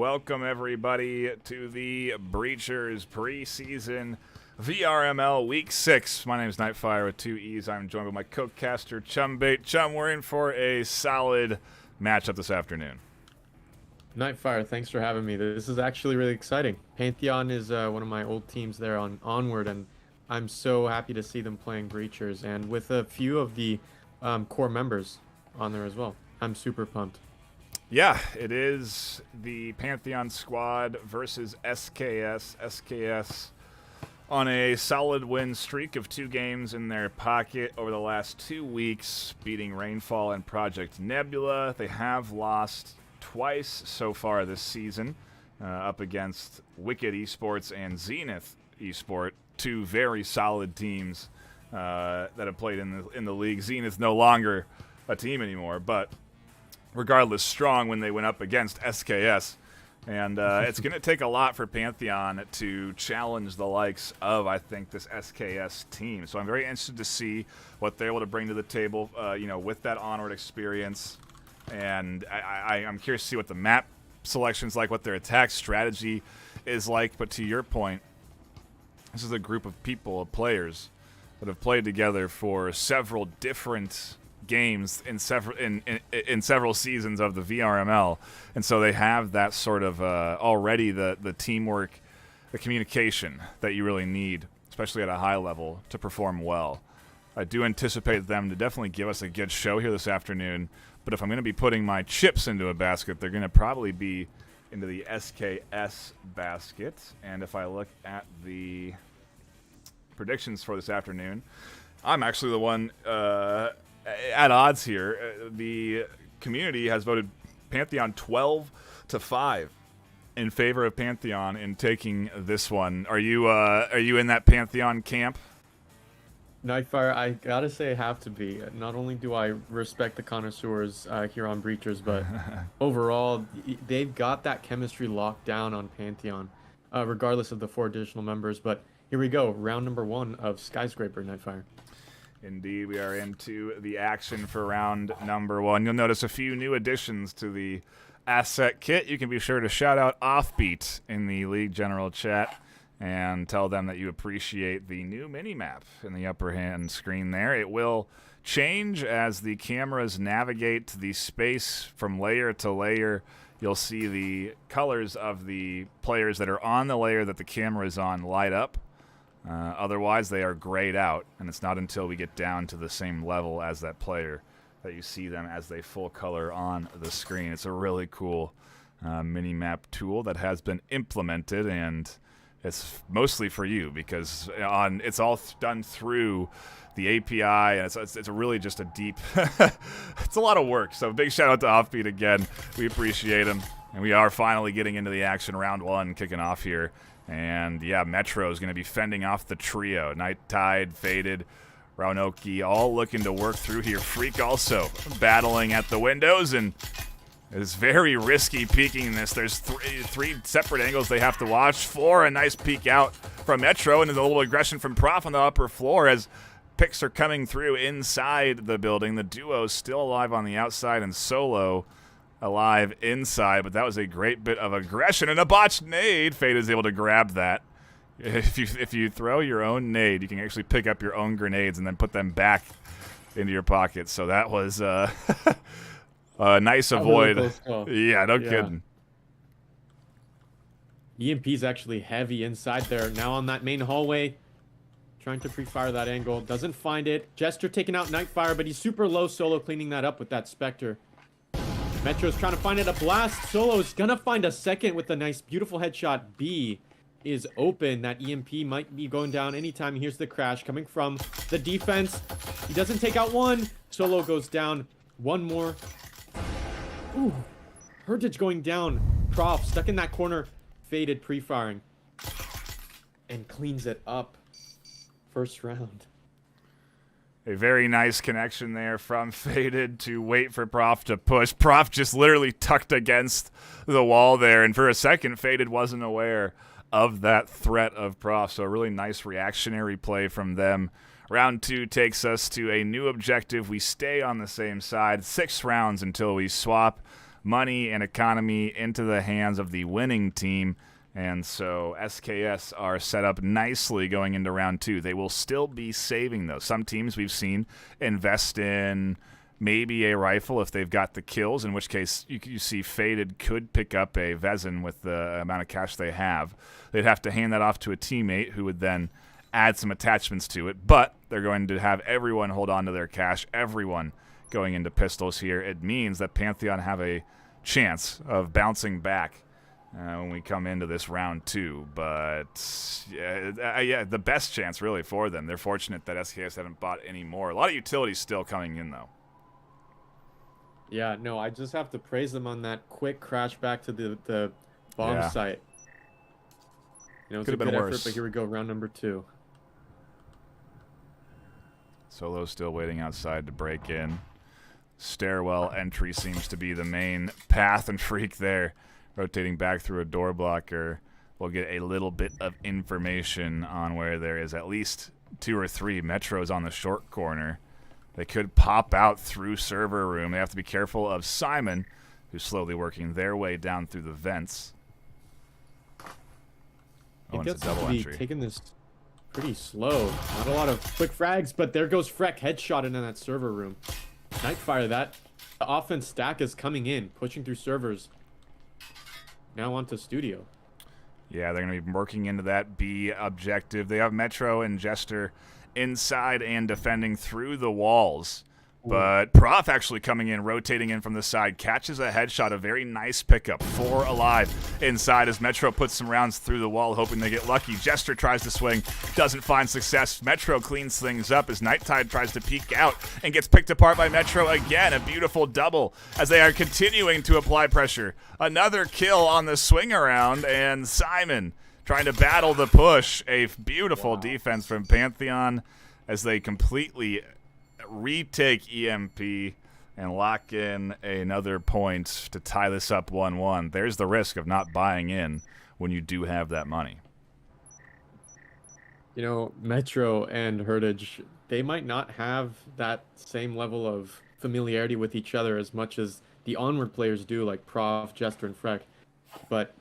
welcome everybody to the Breachers preseason VRML Week 6. My name is Nightfire with 2 E's. I'm joined by my co-caster, Chumbait. Chum, we're in for a solid matchup this afternoon. Nightfire, thanks for having me. This is actually really exciting. Pantheon is one of my old teams there on Onward, and I'm so happy to see them playing Breachers, and with a few of the core members on there as well. I'm super pumped. Yeah, it is the Pantheon squad versus SKS. SKS on a solid win streak of 2 games in their pocket over the last 2 weeks, beating Rainfall and Project Nebula. They have lost twice so far this season, up against Wicked Esports and Zenith Esport, 2 very solid teams that have played in the league. Zenith's no longer a team anymore, but regardless, strong when they went up against SKS. And it's going to take a lot for Pantheon to challenge the likes of, I think, this SKS team. So I'm very interested to see what they're able to bring to the table, with that Onward experience. And I'm curious to see what the map selection's like, what their attack strategy is like. But to your point, this is a group of people, of players, that have played together for several different games in several seasons of the VRML, and so they have that sort of already the teamwork, the communication that you really need, especially at a high level, to perform well. I do anticipate them to definitely give us a good show here this afternoon, but if I'm going to be putting my chips into a basket, they're going to probably be into the SKS basket. And if I look at the predictions for this afternoon, I'm actually the one at odds here. The community has voted Pantheon 12-5 in favor of Pantheon in taking this one. Are you in that Pantheon camp? Nightfire, I gotta say I have to be. Not only do I respect the connoisseurs here on Breachers, but overall, they've got that chemistry locked down on Pantheon, regardless of the 4 additional members. But here we go, round number 1 of Skyscraper, Nightfire. Indeed, we are into the action for round number 1. You'll notice a few new additions to the asset kit. You can be sure to shout out Offbeat in the League General chat and tell them that you appreciate the new mini-map in the upper hand screen there. It will change as the cameras navigate the space from layer to layer. You'll see the colors of the players that are on the layer that the camera is on light up. Otherwise, they are grayed out, and it's not until we get down to the same level as that player that you see them as they full color on the screen. It's a really cool mini-map tool that has been implemented, and it's mostly for you because it's all done through the API, and it's really just a deep it's a lot of work. So big shout out to Offbeat again. We appreciate him, and we are finally getting into the action. Round 1 kicking off here. And yeah, Metro is going to be fending off the trio. Night Tide, Faded, Raunoki, all looking to work through here. Freak also battling at the windows, and is very risky peeking this. There's three separate angles they have to watch for. A nice peek out from Metro, and a little aggression from Prof on the upper floor as picks are coming through inside the building. The duo still alive on the outside, and Solo alive inside, but that was a great bit of aggression and a botched nade. Fade is able to grab that. If you throw your own nade, you can actually pick up your own grenades and then put them back into your pocket. So that was a nice avoid. Yeah, no kidding. EMP's actually heavy inside there. Now on that main hallway, trying to pre-fire that angle. Doesn't find it. Jester taking out Nightfire, but he's super low. Solo cleaning that up with that Spectre. Metro's trying to find it, a blast. Solo's gonna find a second with a nice, beautiful headshot. B is open. That EMP might be going down anytime. Here's the crash coming from the defense. He doesn't take out one. Solo goes down. One more. Ooh, Heritage going down. Prof stuck in that corner. Faded pre-firing. And cleans it up. First round. A very nice connection there from Faded to wait for Prof to push. Prof just literally tucked against the wall there, and for a second, Faded wasn't aware of that threat of Prof. So a really nice reactionary play from them. Round 2 takes us to a new objective. We stay on the same side. 6 rounds until we swap. money and economy into the hands of the winning team. And so SKS are set up nicely going into round 2. They will still be saving, though. Some teams we've seen invest in maybe a rifle if they've got the kills, in which case you see Faded could pick up a Vezin with the amount of cash they have. They'd have to hand that off to a teammate who would then add some attachments to it, but they're going to have everyone hold on to their cash, everyone going into pistols here. It means that Pantheon have a chance of bouncing back when we come into this round 2, but yeah, the best chance really for them. They're fortunate that SKS haven't bought any more. A lot of utilities still coming in, though. Yeah, no, I just have to praise them on that quick crash back to the bomb site. You know, it's a good effort, but here we go, round number 2. Solo still waiting outside to break in. Stairwell entry seems to be the main path, and Freak there rotating back through a door blocker. We'll get a little bit of information on where there is at least 2 or 3 Metros on the short corner. They could pop out through server room. They have to be careful of Simon, who's slowly working their way down through the vents. Oh, it it's gets a double to be entry. taking this pretty slow. Not a lot of quick frags, but there goes Freck headshot into that server room. Nightfire, that offense stack is coming in, pushing through servers. Now onto studio. Yeah, they're going to be working into that B objective. They have Metro and Jester inside and defending through the walls. But Prof actually coming in, rotating in from the side, catches a headshot, a very nice pickup. 4 alive inside as Metro puts some rounds through the wall, hoping they get lucky. Jester tries to swing, doesn't find success. Metro cleans things up as Nighttide tries to peek out and gets picked apart by Metro again. A beautiful double as they are continuing to apply pressure. Another kill on the swing around, and Simon trying to battle the push. A beautiful defense from Pantheon as they completely retake EMP and lock in another point to tie this up 1-1. There's the risk of not buying in when you do have that money. You know, Metro and Heritage, they might not have that same level of familiarity with each other as much as the Onward players do, like Prof, Jester, and Freck. But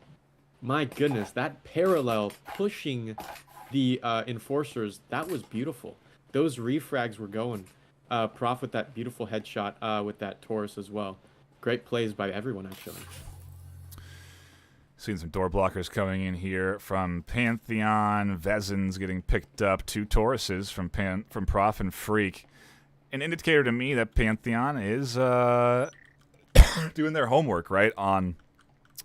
my goodness, that parallel pushing the Enforcers, that was beautiful. Those refrags were going. Prof with that beautiful headshot with that Taurus as well. Great plays by everyone, actually. Seeing some door blockers coming in here from Pantheon. Vezin's getting picked up. 2 Tauruses from Prof and Freak. An indicator to me that Pantheon is doing their homework, right, on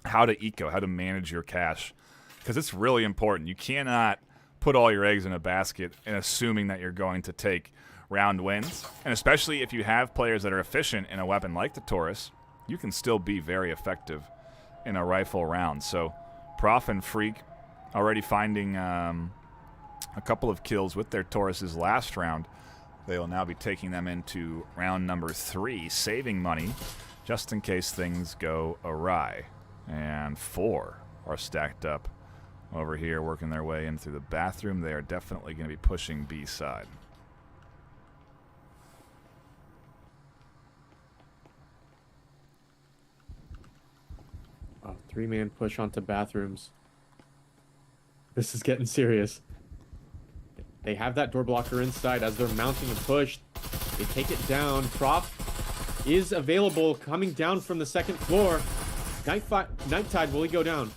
how to eco, how to manage your cash. Because it's really important. You cannot put all your eggs in a basket and assuming that you're going to take round wins, and especially if you have players that are efficient in a weapon like the Taurus, you can still be very effective in a rifle round. So Prof and Freak already finding a couple of kills with their Tauruses last round. They will now be taking them into round number 3, saving money just in case things go awry. And 4 are stacked up over here working their way in through the bathroom. They are definitely going to be pushing B side. Oh, 3-man push onto bathrooms. This is getting serious. They have that door blocker inside as they're mounting a push. They take it down. Prof is available, coming down from the 2nd floor. Nighttide, will he go down?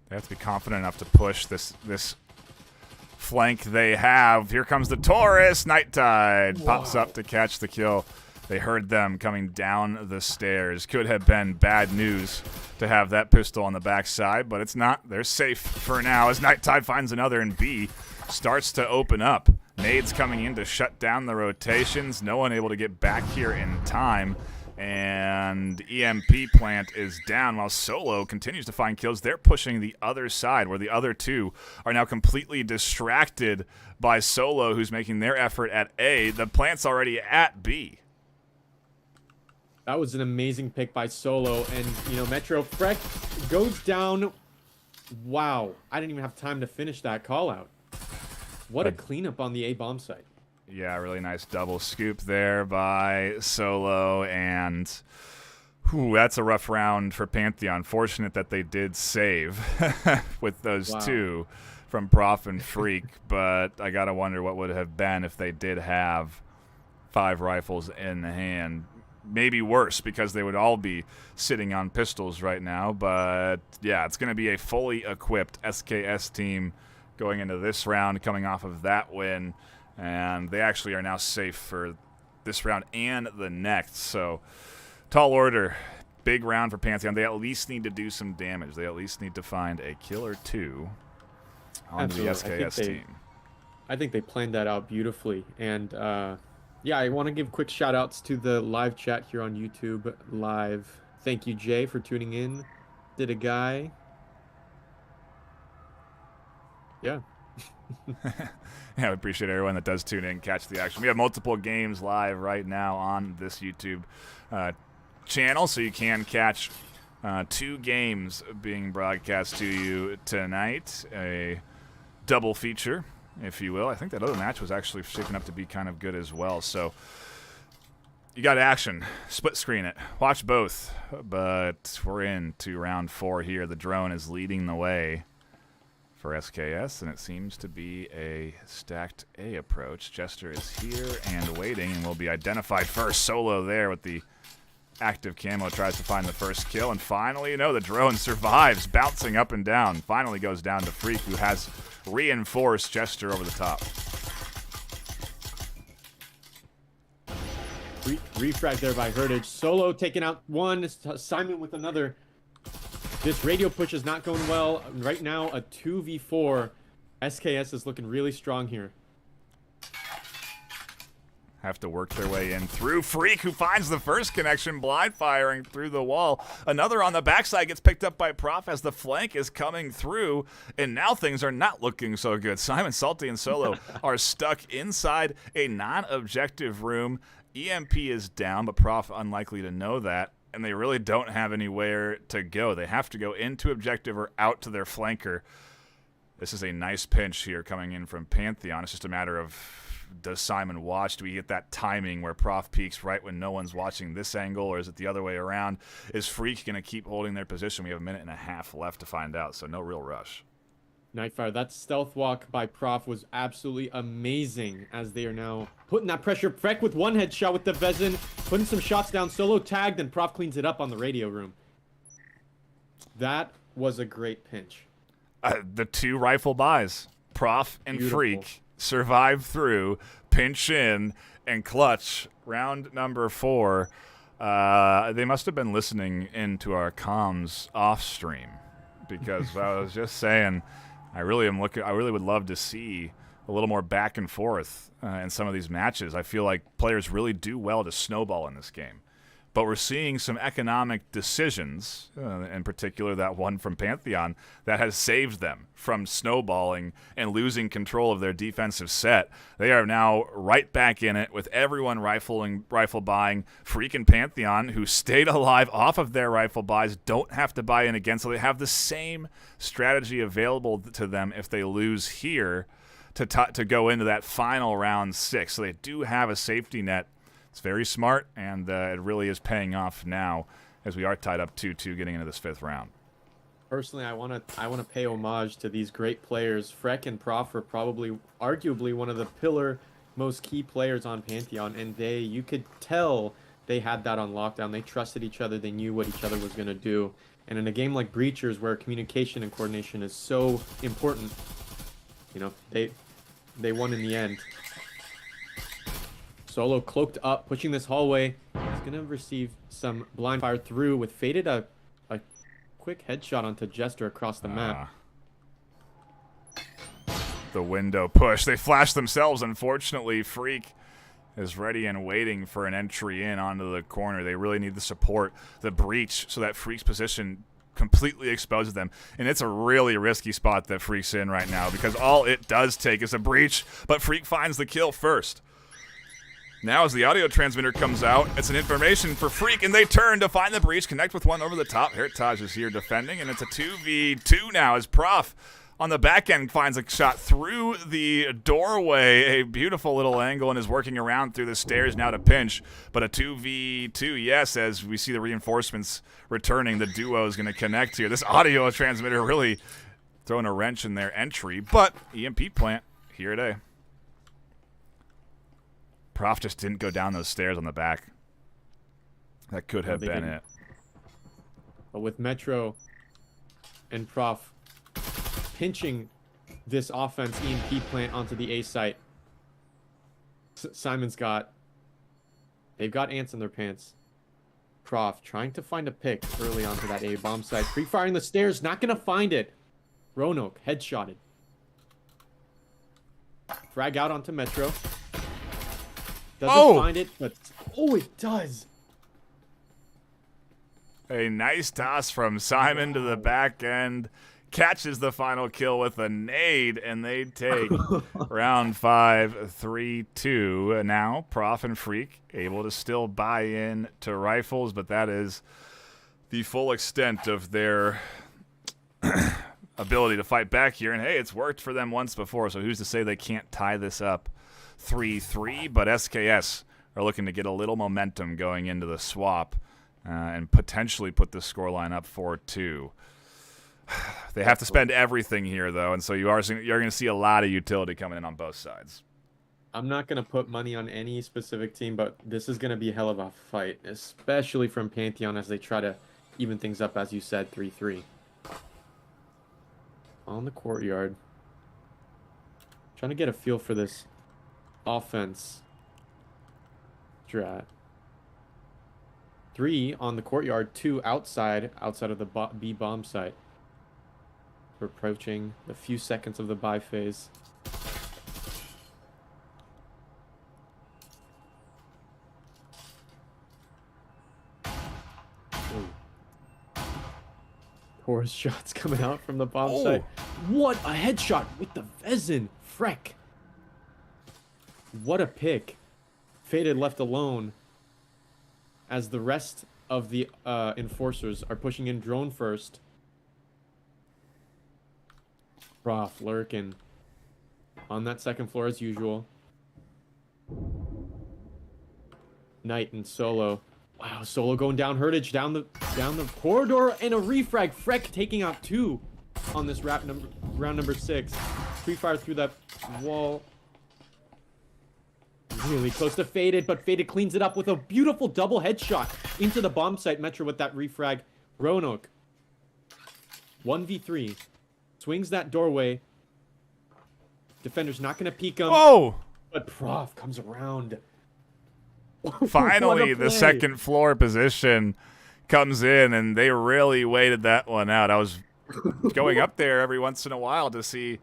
They have to be confident enough to push this flank they have. Here comes the Taurus. Nighttide pops up to catch the kill. They heard them coming down the stairs. Could have been bad news to have that pistol on the backside, but it's not. They're safe for now as Nighttide finds another, and B starts to open up. Nades coming in to shut down the rotations. No one able to get back here in time. And EMP plant is down while Solo continues to find kills. They're pushing the other side where the other 2 are now completely distracted by Solo, who's making their effort at A. The plant's already at B. That was an amazing pick by Solo. And, you know, Metro Freck goes down. Wow. I didn't even have time to finish that call out. What a cleanup on the A bomb site. Yeah, really nice double scoop there by Solo, and that's a rough round for Pantheon. Fortunate that they did save with those two from Prof and Freak, but I gotta wonder what would have been if they did have 5 rifles in the hand. Maybe worse, because they would all be sitting on pistols right now. But yeah, it's going to be a fully equipped SKS team going into this round, coming off of that win, and they actually are now safe for this round and the next. So tall order, big round for Pantheon. They at least need to do some damage. They at least need to find a kill or 2 on the SKS team. I think they planned that out beautifully. And yeah, I want to give quick shout outs to the live chat here on YouTube Live. Thank you, Jay, for tuning in. Did a guy. Yeah. Yeah, we appreciate everyone that does tune in, catch the action. We have multiple games live right now on this YouTube channel, so you can catch 2 games being broadcast to you tonight. A double feature, if you will. I think that other match was actually shaping up to be kind of good as well. So you got action. Split screen it. Watch both. But we're into round 4 here. The drone is leading the way for SKS, and it seems to be a stacked A approach. Jester is here and waiting and will be identified first. Solo there with the active camo, tries to find the first kill, and finally, the drone survives, bouncing up and down. Finally goes down to Freak, who has reinforced Jester over the top. Refrag there by Heritage. Solo taking out one, Simon with another. This radio push is not going well. Right now, a 2v4. SKS is looking really strong here. Have to work their way in through Freak, who finds the first connection, blind firing through the wall. Another on the backside gets picked up by Prof as the flank is coming through, and now things are not looking so good. Simon, Salty, and Solo are stuck inside a non-objective room. EMP is down, but Prof unlikely to know that, and they really don't have anywhere to go. They have to go into objective or out to their flanker. This is a nice pinch here coming in from Pantheon. It's just a matter of, does Simon watch? Do we get that timing where Prof peeks right when no one's watching this angle, or is it the other way around? Is Freak going to keep holding their position? We have a minute and a half left to find out, so no real rush. Nightfire, that stealth walk by Prof was absolutely amazing, as they are now putting that pressure. Freck with one headshot with the Vezin, putting some shots down. Solo tagged, and Prof cleans it up on the radio room. That was a great pinch. The 2 rifle buys, Prof and Beautiful. Freak, survive through, pinch in, and clutch. Round number 4. They must have been listening into our comms off stream, because I was just saying, I really would love to see a little more back and forth in some of these matches. I feel like players really do well to snowball in this game. But we're seeing some economic decisions, in particular that one from Pantheon, that has saved them from snowballing and losing control of their defensive set. They are now right back in it with everyone rifle buying. Freak and Pantheon, who stayed alive off of their rifle buys, don't have to buy in again, so they have the same strategy available to them if they lose here to go into that final round 6. So they do have a safety net. It's very smart, and it really is paying off now as we are tied up 2-2 getting into this 5th round. Personally, I want to pay homage to these great players. Freck and Prof are probably, arguably, one of the most key players on Pantheon, and you could tell they had that on lockdown. They trusted each other. They knew what each other was going to do. And in a game like Breachers, where communication and coordination is so important, they won in the end. Solo cloaked up, pushing this hallway. He's going to receive some blind fire through with Faded a quick headshot onto Jester across the map. The window push. They flash themselves. Unfortunately, Freak is ready and waiting for an entry in onto the corner. They really need the support, the breach, so that Freak's position completely exposes them. And it's a really risky spot that Freak's in right now, because all it does take is a breach, but Freak finds the kill first. Now as the audio transmitter comes out, it's an information for Freak, and they turn to find the breach, connect with one over the top. Heritage is here defending, and it's a 2v2 now as Prof on the back end finds a shot through the doorway, a beautiful little angle, and is working around through the stairs now to pinch. But a 2v2, yes, as we see the reinforcements returning, the duo is going to connect here. This audio transmitter really throwing a wrench in their entry, but EMP plant here today. Prof just didn't go down those stairs on the back. That could have been it. But with Metro and Prof pinching this offense EMP plant onto the A site, they've got ants in their pants. Prof trying to find a pick early onto that A bomb site. Pre-firing the stairs, not gonna find it. Roanoke headshotted. Frag out onto Metro. Doesn't find it, but it does. A nice toss from Simon to the back end. Catches the final kill with a nade, and they take round 5, 3-2. Now, Prof and Freak able to still buy in to rifles, but that is the full extent of their ability to fight back here. And, hey, it's worked for them once before, so who's to say they can't tie this up 3-3? But SKS are looking to get a little momentum going into the swap. And potentially put the scoreline up 4-2. They have to spend everything here, though, and so you're going to see a lot of utility coming in on both sides. I'm not going to put money on any specific team, but this is going to be a hell of a fight, especially from Pantheon as they try to even things up, as you said, 3-3. On the courtyard. Trying to get a feel for this offense. Strat. 3 on the courtyard, 2 outside of the B bomb site. We're approaching the few seconds of the buy phase. Poor shots coming out from the bomb site. What a headshot with the Vezin. Freck. What a pick. Faded left alone. As the rest of the enforcers are pushing in drone first. Prof lurking on that second floor as usual. Knight and Solo. Wow, Solo going down Heritage, down the corridor, and a refrag. Freck taking out 2 on this round number 6. Pre-fire through that wall. Really close to Faded, but Faded cleans it up with a beautiful double headshot into the bomb site. Metro with that refrag. Roanoke. 1v3. Swings that doorway. Defender's not going to peek him. But Prof comes around. Finally, the second floor position comes in, and they really waited that one out. I was going up there every once in a while to see,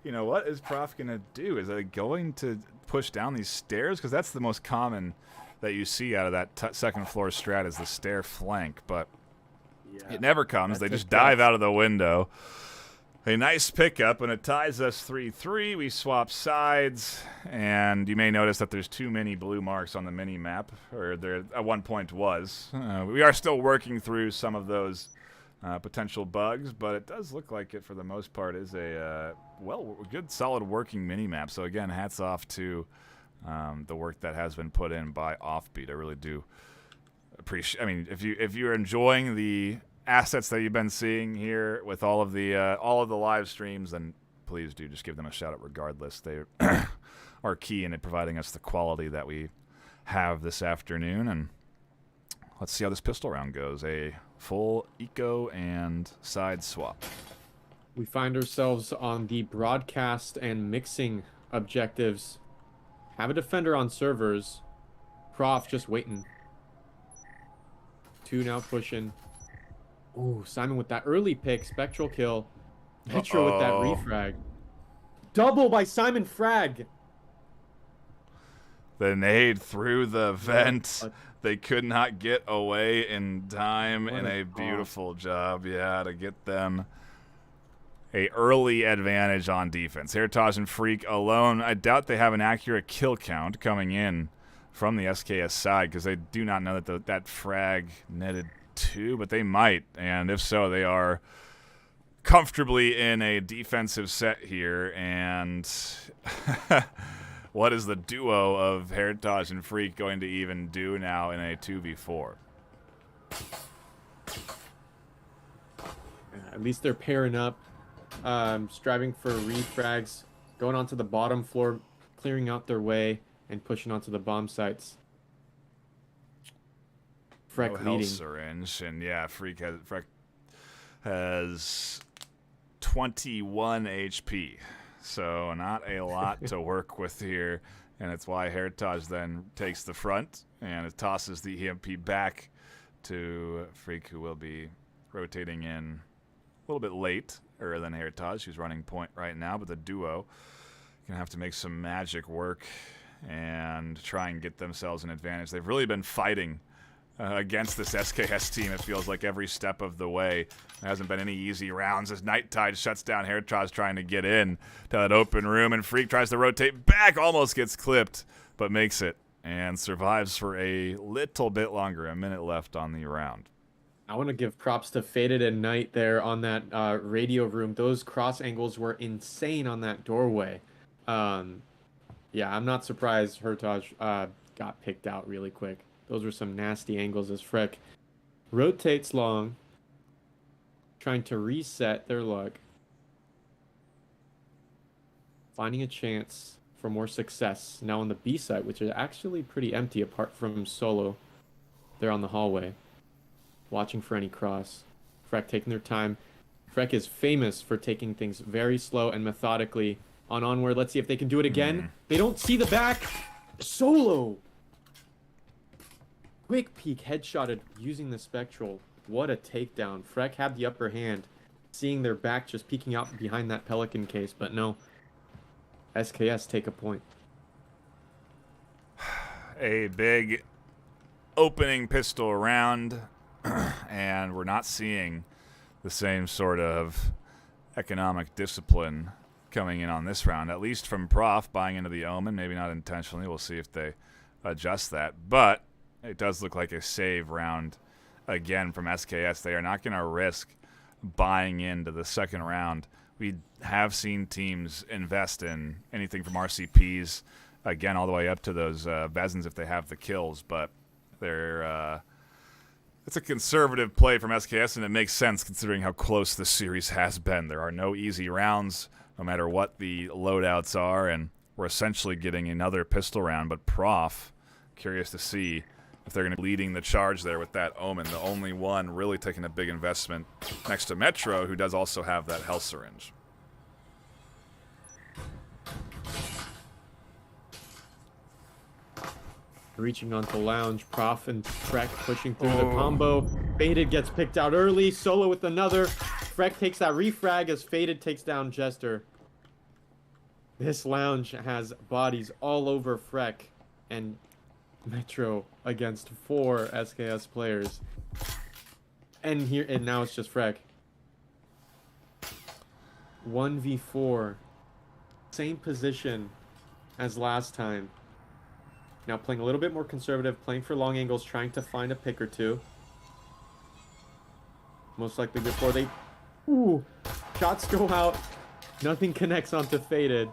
what is Prof going to do? Is it going to push down these stairs? Because that's the most common that you see out of that second floor strat is the stair flank, but it never comes. They just dive out of the window. A nice pickup, and it ties us 3-3. We swap sides, and you may notice that there's too many blue marks on the mini-map, or there at one point was. We are still working through some of those potential bugs, but it does look like it, for the most part, is a good, solid working mini-map. So, again, hats off to the work that has been put in by Offbeat. I really do appreciate. I mean, if you're enjoying the assets that you've been seeing here with all of the live streams, then please do just give them a shout out regardless. They are key in it, providing us the quality that we have this afternoon. And let's see how this pistol round goes. A full eco and side swap. We find ourselves on the broadcast and mixing objectives. Have a defender on servers. Prof just waiting. 2 now pushing. Ooh, Simon with that early pick. Spectral kill. Metro with that refrag. Double by Simon Frag. The nade through the vent. They could not get away in time, and a beautiful job, to get them a early advantage on defense. Heritage and Freak alone. I doubt they have an accurate kill count coming in from the SKS side, because they do not know that that frag netted 2, but they might, and if so, they are comfortably in a defensive set here, and what is the duo of Heritage and Freak going to even do now in a 2v4? At least they're pairing up, striving for refrags, going onto the bottom floor, clearing out their way, and pushing onto the bomb sites. Freck leading. Syringe, and yeah, Freak has 21 HP, so not a lot to work with here, and it's why Heritage then takes the front, and it tosses the EMP back to Freak, who will be rotating in a little bit later than Heritage, who's running point right now, but the duo gonna have to make some magic work and try and get themselves an advantage. They've really been fighting against this SKS team, it feels like, every step of the way. There hasn't been any easy rounds as Night Tide shuts down Heritage trying to get in to that open room, and Freak tries to rotate back, almost gets clipped, but makes it and survives for a little bit longer. A minute left on the round. I want to give props to Faded and Knight there on that radio room. Those cross angles were insane on that doorway. Yeah, I'm not surprised Heritage got picked out really quick. Those were some nasty angles as Freck rotates long, trying to reset their luck, finding a chance for more success. Now on the B side, which is actually pretty empty apart from Solo. They're on the hallway, watching for any cross. Freck taking their time. Freck is famous for taking things very slow and methodically on onward. Let's see if they can do it again. They don't see the back. Solo! Quick peek, headshotted using the Spectral. What a takedown. Freck had the upper hand, seeing their back just peeking out behind that Pelican case, but no. SKS take a point. A big opening pistol round, and we're not seeing the same sort of economic discipline coming in on this round, at least from Prof buying into the Omen, maybe not intentionally. We'll see if they adjust that, but it does look like a save round again from SKS. They are not going to risk buying into the second round. We have seen teams invest in anything from RCPs, again, all the way up to those Vezins if they have the kills, but they're it's a conservative play from SKS, and it makes sense considering how close this series has been. There are no easy rounds, no matter what the loadouts are, and we're essentially getting another pistol round, but Prof, curious to see if they're going to be leading the charge there with that Omen, the only one really taking a big investment next to Metro, who does also have that health syringe. Reaching onto Lounge, Prof and Freck pushing through the combo. Faded gets picked out early, Solo with another. Freck takes that refrag as Faded takes down Jester. This Lounge has bodies all over Freck, and Metro against 4 SKS players. And now it's just Freck. 1v4. Same position as last time. Now playing a little bit more conservative, playing for long angles, trying to find a pick or two. Most likely before they... Ooh! Shots go out. Nothing connects onto Faded.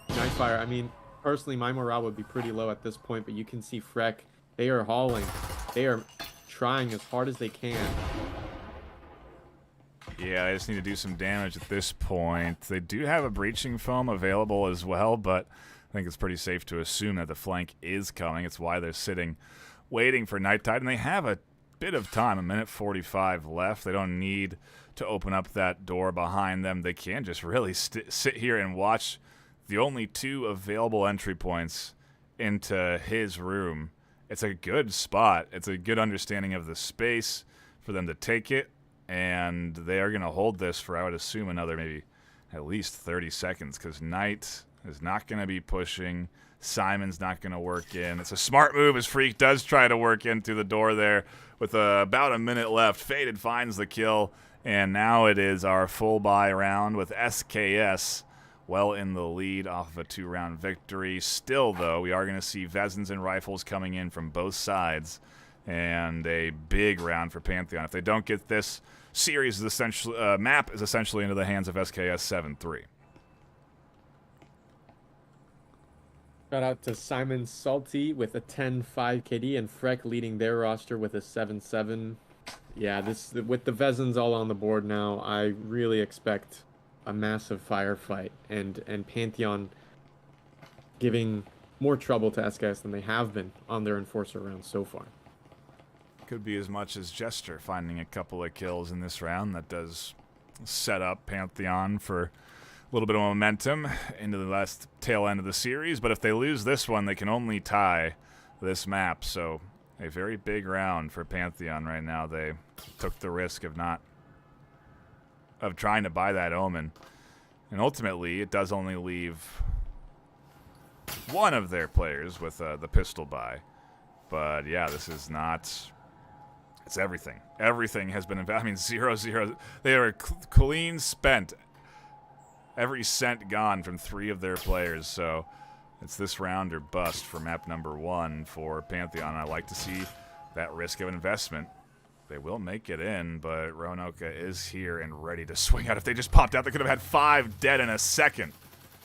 Nightfire, I mean, personally, my morale would be pretty low at this point, but you can see Freck. They are hauling. They are trying as hard as they can. Yeah, they just need to do some damage at this point. They do have a breaching foam available as well, but I think it's pretty safe to assume that the flank is coming. It's why they're sitting, waiting for Night Tide, and they have a bit of time, 1:45 left. They don't need to open up that door behind them. They can just really sit here and watch the only 2 available entry points into his room. It's a good spot. It's a good understanding of the space for them to take it, and they are going to hold this for, I would assume, another maybe at least 30 seconds, because Knight is not going to be pushing. Simon's not going to work in. It's a smart move as Freak does try to work in through the door there with about a minute left. Faded finds the kill, and now it is our full buy round with SKS well in the lead off of a 2-round victory. Still, though, we are going to see Vezins and rifles coming in from both sides, and a big round for Pantheon. If they don't get this series, is essentially map is essentially into the hands of SKS 7-3. Shout out to Simon Salty with a 10-5 KD and Freck leading their roster with a 7-7. Yeah, this with the Vezins all on the board now, I really expect a massive firefight and Pantheon giving more trouble to SKS than they have been on their Enforcer rounds so far. Could be as much as Jester finding a couple of kills in this round. That does set up Pantheon for a little bit of momentum into the last tail end of the series. But if they lose this one, they can only tie this map. So a very big round for Pantheon right now. They took the risk of trying to buy that Omen. And ultimately, it does only leave one of their players with the pistol buy. But yeah, this is not... It's everything. Everything has been... I mean, 0-0. They are clean spent. Every cent gone from 3 of their players. So it's this round or bust for map number 1 for Pantheon. I like to see that risk of investment. They will make it in, but Roanoka is here and ready to swing out. If they just popped out, they could have had 5 dead in a second.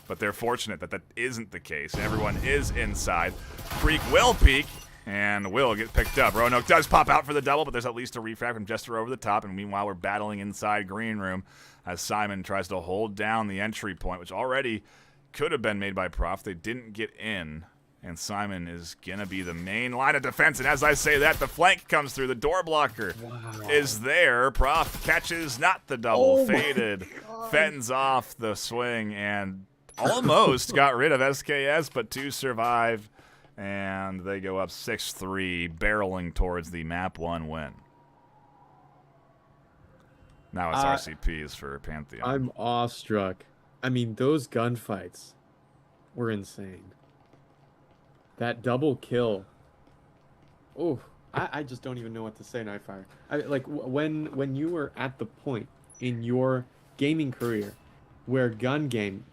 But they're fortunate that that isn't the case. Everyone is inside. Freak will peek and will get picked up. Roanoke does pop out for the double, but there's at least a refrag from Jester over the top. And meanwhile, we're battling inside green room as Simon tries to hold down the entry point, which already could have been made by Prof. They didn't get in. And Simon is going to be the main line of defense. And as I say that, the flank comes through. The door blocker is there. Prof catches not the double. Faded. Fends off the swing and almost got rid of SKS, but 2 survive. And they go up 6-3, barreling towards the map 1 win. Now it's RCPs for Pantheon. I'm awestruck. I mean, those gunfights were insane. That double kill. Oh, I just don't even know what to say, Nightfire. Like, when you were at the point in your gaming career where gun game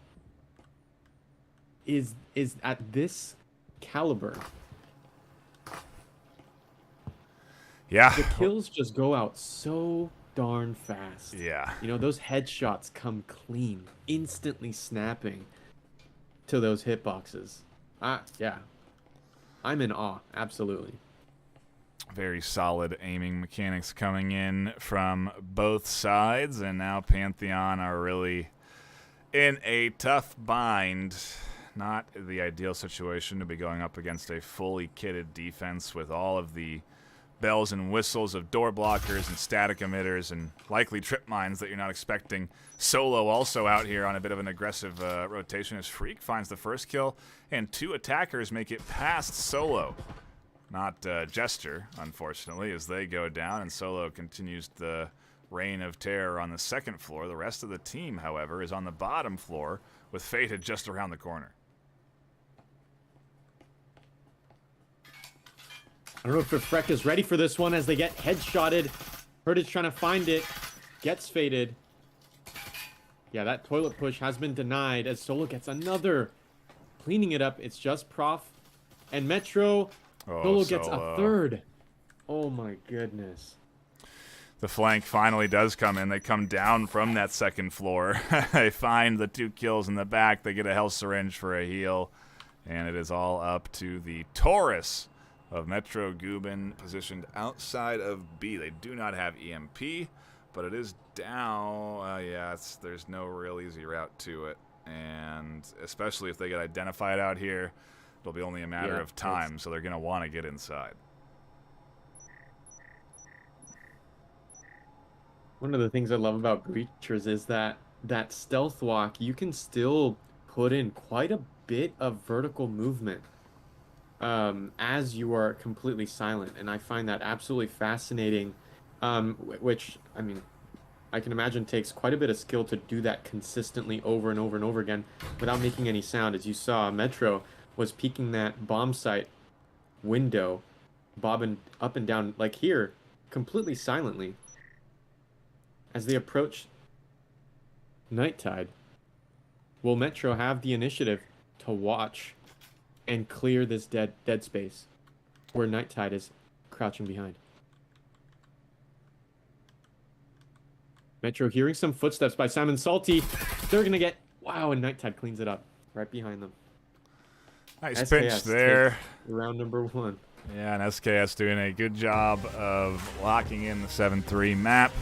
is at this caliber. Yeah. The kills just go out so darn fast. Yeah. You know, those headshots come clean, instantly snapping to those hitboxes. Yeah. I'm in awe, absolutely. Very solid aiming mechanics coming in from both sides, and now Pantheon are really in a tough bind. Not the ideal situation to be going up against a fully kitted defense with all of the bells and whistles of door blockers and static emitters and likely trip mines that you're not expecting. Solo also out here on a bit of an aggressive rotation as Freak finds the first kill, and 2 attackers make it past Solo. Not Jester, unfortunately, as they go down, and Solo continues the reign of terror on the second floor. The rest of the team, however, is on the bottom floor with Fated just around the corner. I don't know if Freck is ready for this one as they get headshotted. Hurtage trying to find it. Gets faded. Yeah, that toilet push has been denied as Solo gets another. Cleaning it up. It's just Prof and Metro. Solo gets a third. Oh my goodness. The flank finally does come in. They come down from that second floor. They find the 2 kills in the back. They get a health syringe for a heal. And it is all up to the Taurus of Metro Gubin, positioned outside of B. They do not have EMP, but it is down. Yeah, there's no real easy route to it. And especially if they get identified out here, it'll be only a matter of time, so they're going to want to get inside. One of the things I love about Breachers is that stealth walk, you can still put in quite a bit of vertical movement as you are completely silent, and I find that absolutely fascinating, which, I mean, I can imagine takes quite a bit of skill to do that consistently over and over and over again without making any sound. As you saw, Metro was peeking that bomb site window, bobbing up and down, like here, completely silently. As they approach Night Tide, will Metro have the initiative to watch and clear this dead space where Night Tide is crouching behind. Metro hearing some footsteps by Simon Salty. They're going to get... Wow, and Nighttide cleans it up right behind them. Nice SKS pinch there. Round number 1. Yeah, and SKS doing a good job of locking in the 7-3 map.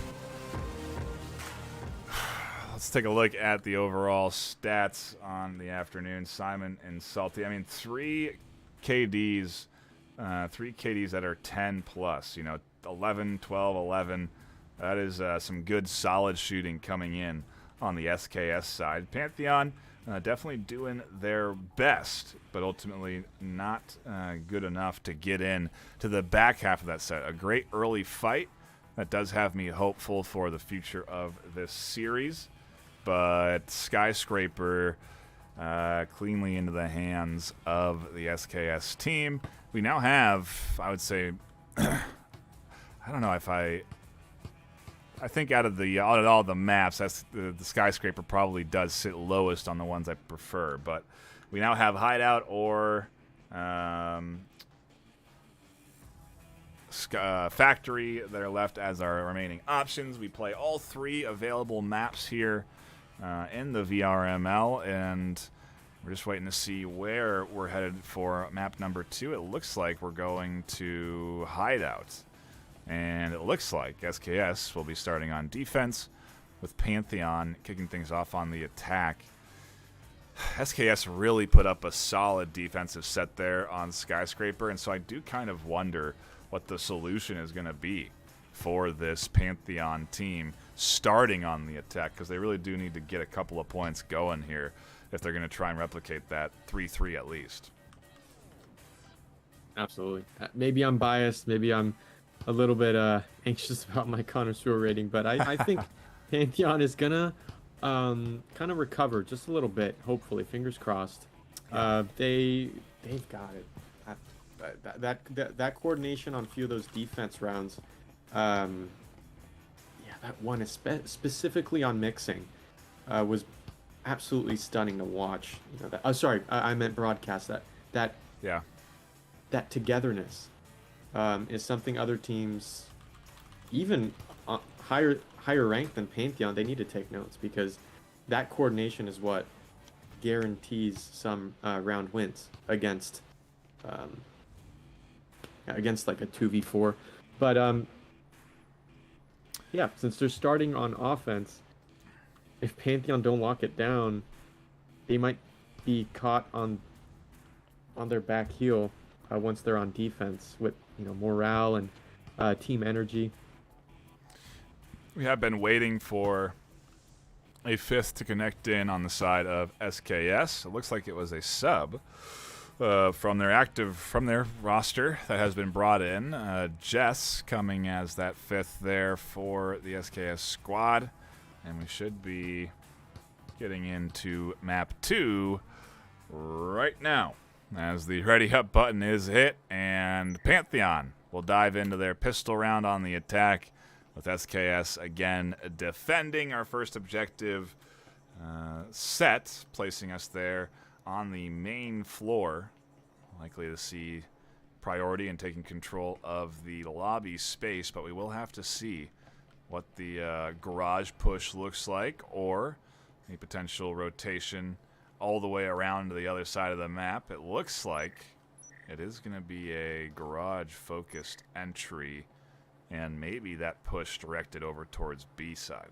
Let's take a look at the overall stats on the afternoon. Simon and Salty. I mean, 3 KDs that are 10 plus. You know, 11, 12, 11. That is some good solid shooting coming in on the SKS side. Pantheon definitely doing their best, but ultimately not good enough to get in to the back half of that set. A great early fight that does have me hopeful for the future of this series, but Skyscraper cleanly into the hands of the SKS team. We now have, I would say, I don't know if I think out of all the maps, that's the Skyscraper probably does sit lowest on the ones I prefer. But we now have Hideout or Factory that are left as our remaining options. We play all 3 available maps here in the VRML, and we're just waiting to see where we're headed for map number 2. It looks like we're going to Hideout. And it looks like SKS will be starting on defense with Pantheon kicking things off on the attack. SKS really put up a solid defensive set there on Skyscraper, and so I do kind of wonder what the solution is going to be for this Pantheon team starting on the attack, because they really do need to get a couple of points going here if they're going to try and replicate that 3-3 at least. Absolutely. Maybe I'm biased. Maybe I'm a little bit anxious about my connoisseur rating, but I think Pantheon is gonna kind of recover just a little bit. Hopefully, fingers crossed. They've got it. That coordination on a few of those defense rounds. Yeah, that one is specifically on mixing was absolutely stunning to watch. You know, that, I meant broadcast. That togetherness. Is something other teams, even higher ranked than Pantheon, they need to take notes, because that coordination is what guarantees some round wins against like a 2v4. But yeah, since they're starting on offense, if Pantheon don't lock it down, they might be caught on their back heel once they're on defense with, you know, morale and team energy. We have been waiting for a 5th to connect in on the side of SKS. It looks like it was a sub from their roster that has been brought in. Jess coming as that 5th there for the SKS squad, and we should be getting into map 2 right now, as the ready up button is hit, and Pantheon will dive into their pistol round on the attack, with SKS again defending our first objective set, placing us there on the main floor, likely to see priority and taking control of the lobby space, but we will have to see what the garage push looks like, or a potential rotation all the way around to the other side of the map. It looks like it is going to be a garage-focused entry, and maybe that push directed over towards B side.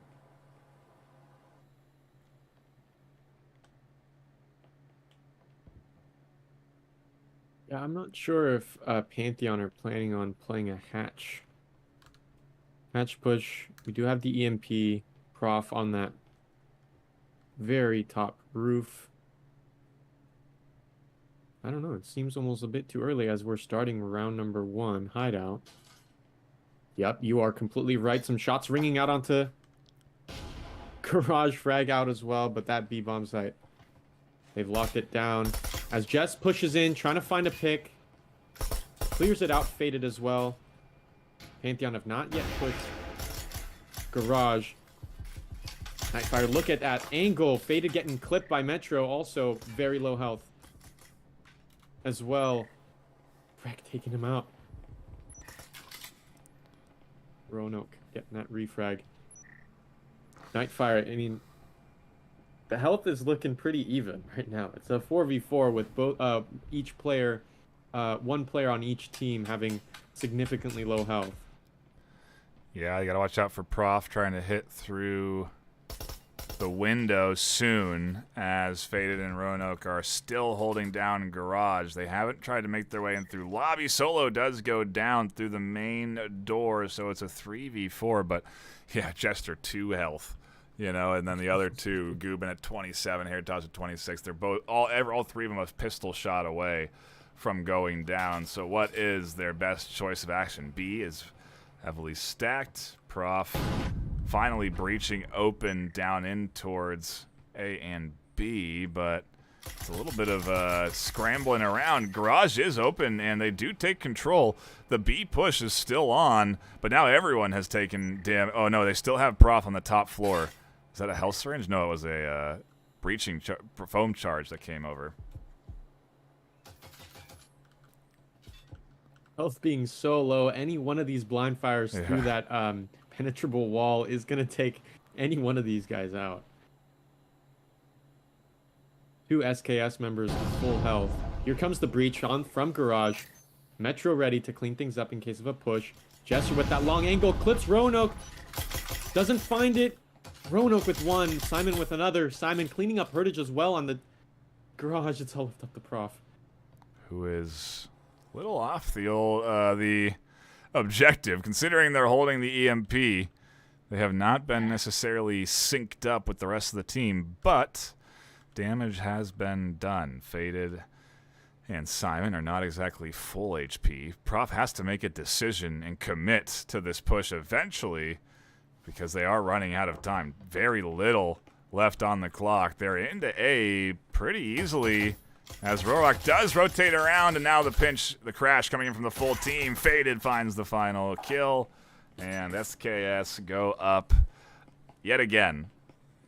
Yeah, I'm not sure if Pantheon are planning on playing a hatch push. We do have the EMP prof on that very top roof. I don't know. It seems almost a bit too early as we're starting round number 1, Hideout. Yep, you are completely right. Some shots ringing out onto Garage frag out as well, but that B-bomb site, they've locked it down. As Jess pushes in, trying to find a pick. Clears it out, faded as well. Pantheon have not yet pushed Garage. Nightfire, look at that angle. Faded getting clipped by Metro, also very low health as well. Frag taking him out. Roanoke getting that refrag. Nightfire, I mean, the health is looking pretty even right now. It's a 4v4 with both each player, one player on each team having significantly low health. Yeah, you gotta watch out for Prof trying to hit through the window soon, as Faded and Roanoke are still holding down Garage. They haven't tried to make their way in through lobby. Solo does go down through the main door, so it's a 3v4, but yeah, Jester 2 health, you know, and then the other two, Goobin at 27, Hairtoss at 26. They're both, all three of them a pistol shot away from going down. So what is their best choice of action? B is heavily stacked. Prof finally breaching open down in towards A and B, but it's a little bit of scrambling around. Garage is open, and they do take control. The B push is still on, but now everyone has taken damage. Oh, no, they still have Prof on the top floor. Is that a health syringe? No, it was a breaching foam charge that came over. Health being so low, any one of these blind fires through that penetrable wall is going to take any one of these guys out. 2 SKS members with full health. Here comes the breach from Garage. Metro ready to clean things up in case of a push. Jester with that long angle clips Roanoke. Doesn't find it. Roanoke with one. Simon with another. Simon cleaning up Heritage as well on the Garage. It's all left up the Prof. Who is a little off the old the objective, considering they're holding the EMP. They have not been necessarily synced up with the rest of the team, but damage has been done. Faded and Simon are not exactly full HP. Prof has to make a decision and commit to this push eventually, because they are running out of time. Very little left on the clock. They're into A pretty easily, as Rorak does rotate around, and now the crash coming in from the full team. Faded finds the final kill, and SKS go up yet again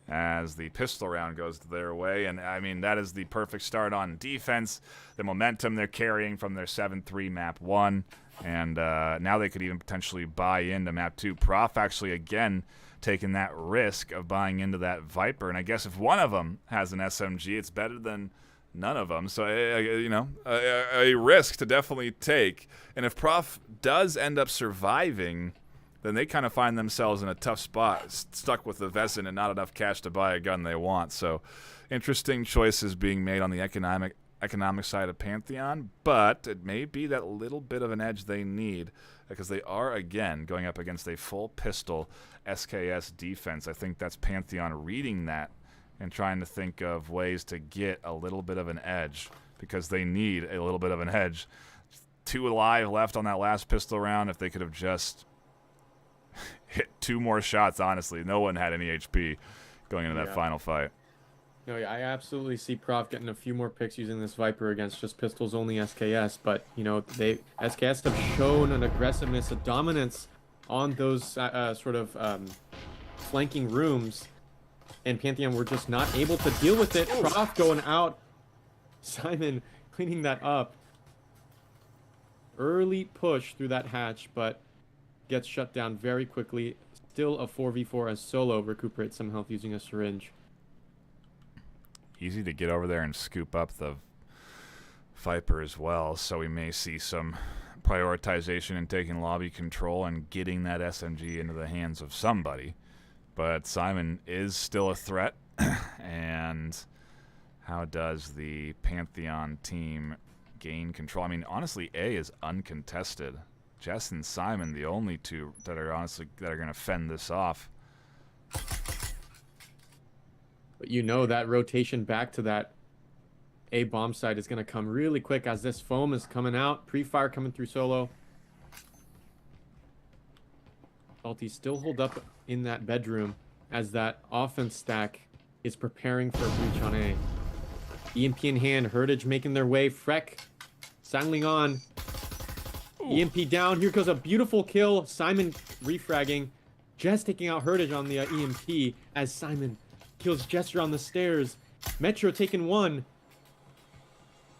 as the pistol round goes their way. And, I mean, that is the perfect start on defense. The momentum they're carrying from their 7-3 map 1, and now they could even potentially buy into map 2. Prof actually, again, taking that risk of buying into that Viper, and I guess if one of them has an SMG, it's better than none of them. So, you know, a risk to definitely take. And if Prof does end up surviving, then they kind of find themselves in a tough spot, stuck with the Vezin and not enough cash to buy a gun they want. So, interesting choices being made on the economic side of Pantheon, but it may be that little bit of an edge they need, because they are, again, going up against a full pistol SKS defense. I think that's Pantheon reading that and trying to think of ways to get a little bit of an edge, because they need a little bit of an edge. 2 alive left on that last pistol round. If they could have just hit 2 more shots, honestly, no one had any HP going into that final fight. No, yeah, I absolutely see Prof getting a few more picks using this Viper against just pistols only SKS, but, you know, SKS have shown an aggressiveness, a dominance on those sort of flanking rooms, and Pantheon were just not able to deal with it. Prof going out. Simon cleaning that up. Early push through that hatch, but gets shut down very quickly. Still a 4v4 as Solo recuperates some health using a syringe. Easy to get over there and scoop up the Viper as well, so we may see some prioritization in taking lobby control and getting that SMG into the hands of somebody. But Simon is still a threat, and how does the Pantheon team gain control? I mean, honestly, A is uncontested. Jess and Simon, the only two that are going to fend this off. But you know that rotation back to that A bomb site is going to come really quick as this foam is coming out. Pre-fire coming through Solo. Salty still hold up in that bedroom as that offense stack is preparing for a breach on A. EMP in hand, Heritage making their way. Freck signaling on. Ooh. EMP down. Here goes a beautiful kill. Simon refragging. Jess taking out Heritage on the EMP as Simon kills Jester on the stairs. Metro taking one.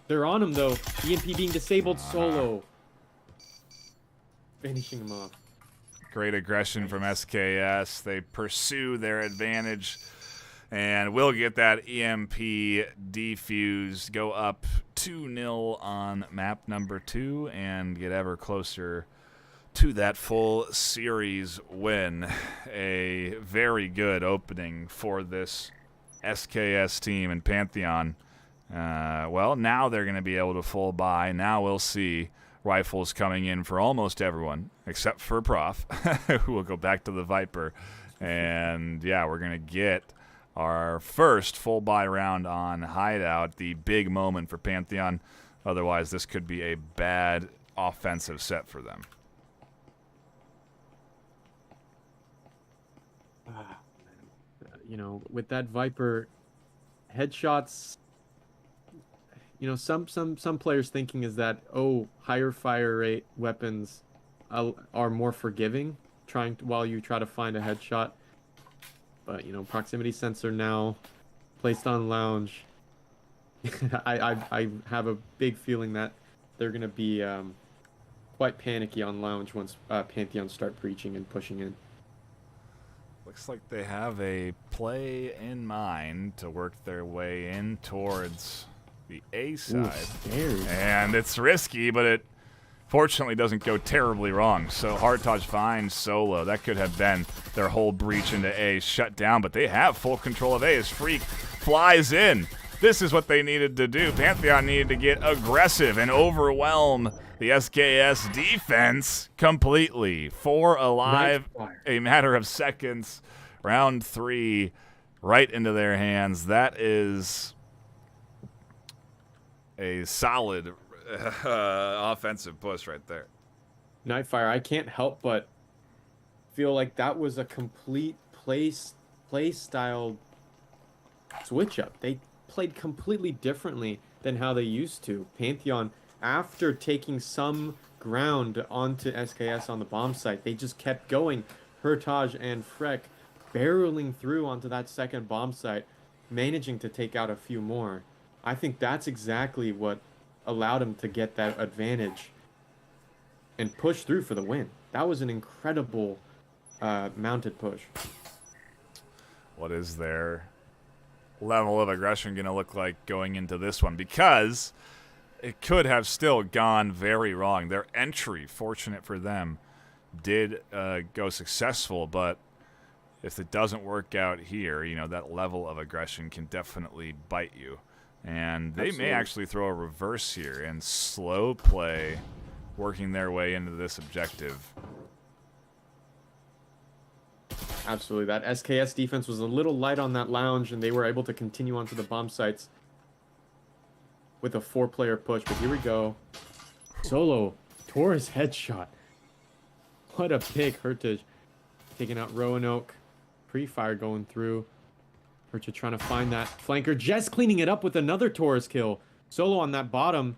They're on him though. EMP being disabled. Solo finishing him off. Great aggression from SKS. They pursue their advantage and will get that EMP defused, go up 2-0 on map number 2, and get ever closer to that full series win. A very good opening for this SKS team and Pantheon. Well, now they're going to be able to full buy. Now we'll see rifles coming in for almost everyone, except for Prof, who will go back to the Viper. And, yeah, we're going to get our first full buy round on Hideout, the big moment for Pantheon. Otherwise, this could be a bad offensive set for them. You know, with that Viper, headshots, you know, some players thinking is that, oh, higher fire rate weapons are more forgiving while you try to find a headshot. But, you know, proximity sensor now placed on Lounge. I have a big feeling that they're going to be quite panicky on Lounge once Pantheon start breaching and pushing in. Looks like they have a play in mind to work their way in towards the A side. Ooh, and it's risky, but it fortunately doesn't go terribly wrong. So Hartaj finds Solo. That could have been their whole breach into A shut down, but they have full control of A as Freak flies in. This is what they needed to do. Pantheon needed to get aggressive and overwhelm the SKS defense completely. 4 alive, a matter of seconds. Round 3 right into their hands. That is a solid offensive push right there. Nightfire, I can't help but feel like that was a complete play style switch up. They played completely differently than how they used to. Pantheon, after taking some ground onto SKS on the bomb site, they just kept going. Hertaj and Freck barreling through onto that second bomb site, managing to take out a few more. I think that's exactly what allowed him to get that advantage and push through for the win. That was an incredible mounted push. What is their level of aggression going to look like going into this one? Because it could have still gone very wrong. Their entry, fortunate for them, did go successful, but if it doesn't work out here, you know, that level of aggression can definitely bite you. And they may actually throw a reverse here and slow play, working their way into this objective. Absolutely. That SKS defense was a little light on that Lounge, and they were able to continue onto the bomb sites with a 4-player push. But here we go. Solo, Taurus headshot. What a pick. Hertage taking out Roanoke. Pre-fire going through. Hertage trying to find that flanker. Jess cleaning it up with another Taurus kill. Solo on that bottom.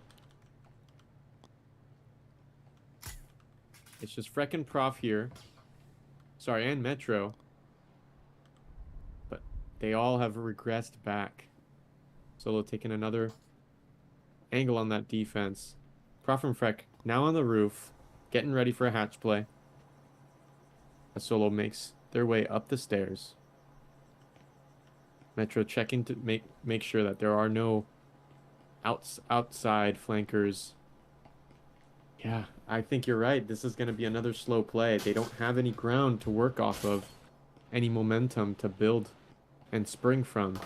It's just Freck Prof here. Sorry, and Metro. But they all have regressed back. Solo taking another angle on that defense. Prof and Freck now on the roof, getting ready for a hatch play. As Solo makes their way up the stairs. Metro checking to make sure that there are no outside flankers. Yeah, I think you're right. This is going to be another slow play. They don't have any ground to work off of, any momentum to build and spring from.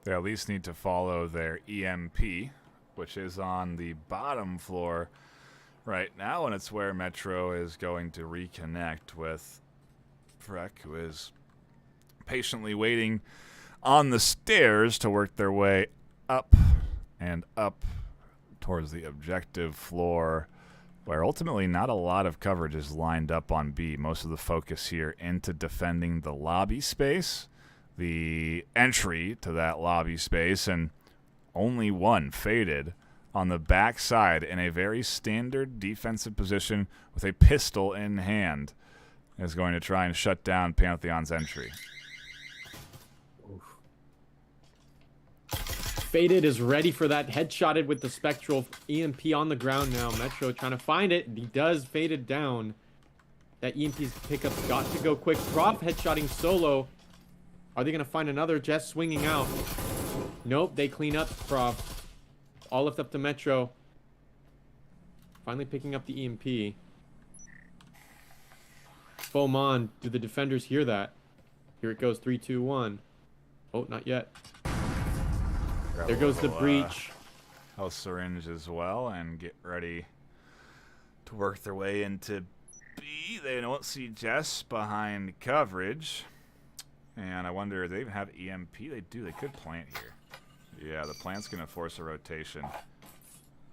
They at least need to follow their EMP, which is on the bottom floor right now, and it's where Metro is going to reconnect with Freck, who is patiently waiting on the stairs to work their way up and up towards the objective floor, where ultimately not a lot of coverage is lined up on B. Most of the focus here into defending the lobby space, the entry to that lobby space, and only one faded on the backside in a very standard defensive position with a pistol in hand is going to try and shut down Pantheon's entry. Faded is ready for that. Headshotted with the Spectral EMP on the ground now. Metro trying to find it. He does. Faded down. That EMP's pickup's got to go quick. Prof headshotting Solo. Are they going to find another? Jess swinging out. Nope, they clean up Prof. All left up to Metro. Finally picking up the EMP. Foman, do the defenders hear that? Here it goes, 3, 2, 1. Oh, not yet. There goes the breach. Health syringe as well, and get ready to work their way into B. They don't see Jess behind coverage. And I wonder, do they even have EMP? They do. They could plant here. Yeah, the plant's going to force a rotation.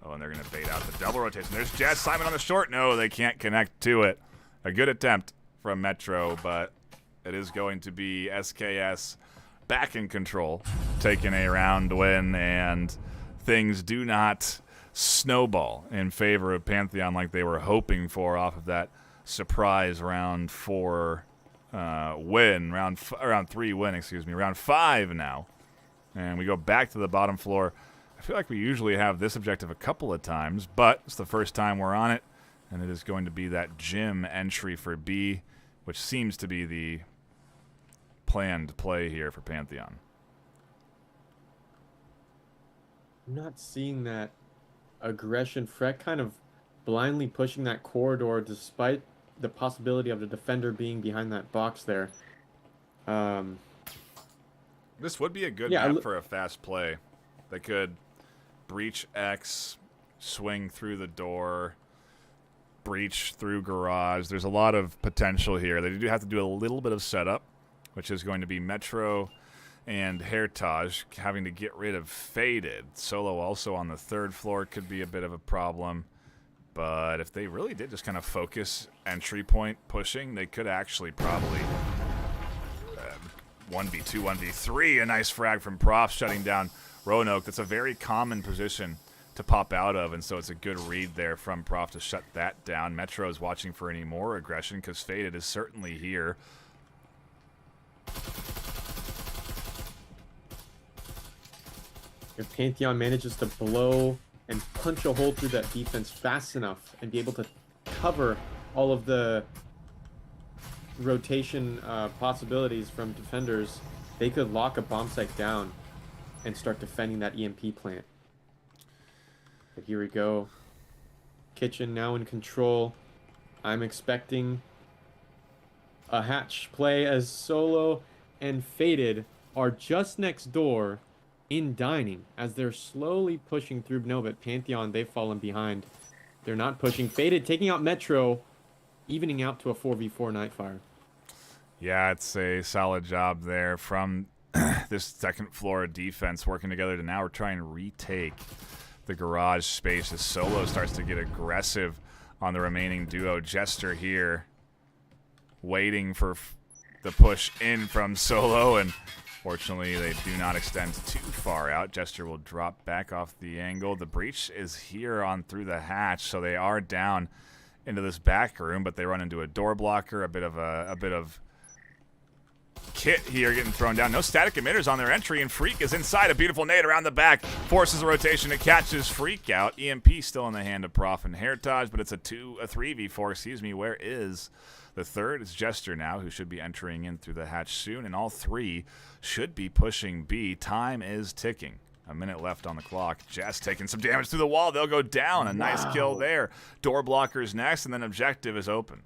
Oh, and they're going to bait out the double rotation. There's Jess. Simon on the short. No, they can't connect to it. A good attempt from Metro, but it is going to be SKS back in control, taking a round win, and things do not snowball in favor of Pantheon like they were hoping for off of that surprise round 4 win, round 3 win, excuse me, round 5 now. And we go back to the bottom floor. I feel like we usually have this objective a couple of times, but it's the first time we're on it, and it is going to be that gym entry for B, which seems to be the planned play here for Pantheon. I'm not seeing that aggression. Freck kind of blindly pushing that corridor despite the possibility of the defender being behind that box there. This would be a good map for a fast play. They could breach X, swing through the door, breach through garage. There's a lot of potential here. They do have to do a little bit of setup, which is going to be Metro and Heritage having to get rid of Faded. Solo also on the 3rd floor could be a bit of a problem. But if they really did just kind of focus entry point pushing, they could actually probably 1v2, 1v3. A nice frag from Prof shutting down Roanoke. That's a very common position to pop out of, and so it's a good read there from Prof to shut that down. Metro is watching for any more aggression because Faded is certainly here. If Pantheon manages to blow and punch a hole through that defense fast enough and be able to cover all of the rotation possibilities from defenders, they could lock a bomb site down and start defending that EMP plant. But here we go. Kitchen now in control. I'm expecting a hatch play as Solo and Faded are just next door in dining as they're slowly pushing through. No, but Pantheon, they've fallen behind. They're not pushing. Faded taking out Metro, evening out to a 4v4 Nightfire. Yeah, it's a solid job there from this 2nd floor defense working together to now we're trying to retake the garage space as Solo starts to get aggressive on the remaining duo. Jester here waiting for the push in from Solo, and fortunately they do not extend too far out. Jester will drop back off the angle. The breach is here on through the hatch, so they are down into this back room, but they run into a door blocker, a bit of kit here getting thrown down. No static emitters on their entry, and Freak is inside. A beautiful nade around the back. Forces a rotation. It catches Freak out. EMP still in the hand of Prof and Heritage, but it's a 3v4, excuse me. Where is the 3rd? It's Jester now, who should be entering in through the hatch soon, and all 3 should be pushing B. Time is ticking. A minute left on the clock. Jess taking some damage through the wall. They'll go down. A nice kill there. Door blockers next, and then objective is open.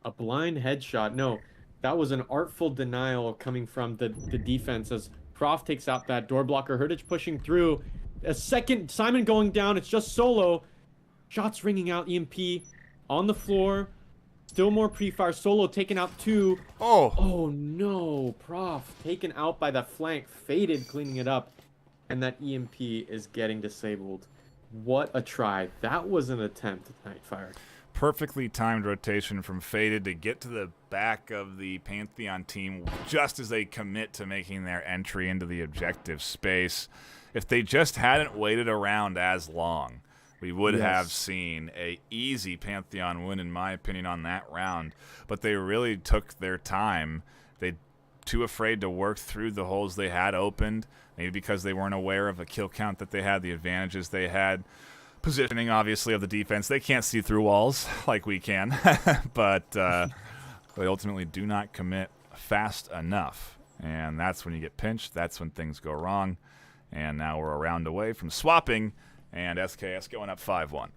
A blind headshot. No, that was an artful denial coming from the defense as Prof takes out that door blocker. Heritage pushing through. A second, Simon going down. It's just Solo. Shots ringing out. EMP on the floor. Still more pre-fire. Solo taken out 2. Oh no. Prof taken out by the flank. Faded cleaning it up. And that EMP is getting disabled. What a try. That was an attempt at Nightfire. Perfectly timed rotation from Faded to get to the back of the Pantheon team just as they commit to making their entry into the objective space. If they just hadn't waited around as long, we would have seen a easy Pantheon win, in my opinion, on that round. But they really took their time. They too afraid to work through the holes they had opened, maybe because they weren't aware of the kill count that they had, the advantages they had. Positioning, obviously, of the defense. They can't see through walls like we can, but they ultimately do not commit fast enough. And that's when you get pinched. That's when things go wrong. And now we're a round away from swapping, and SKS going up 5-1.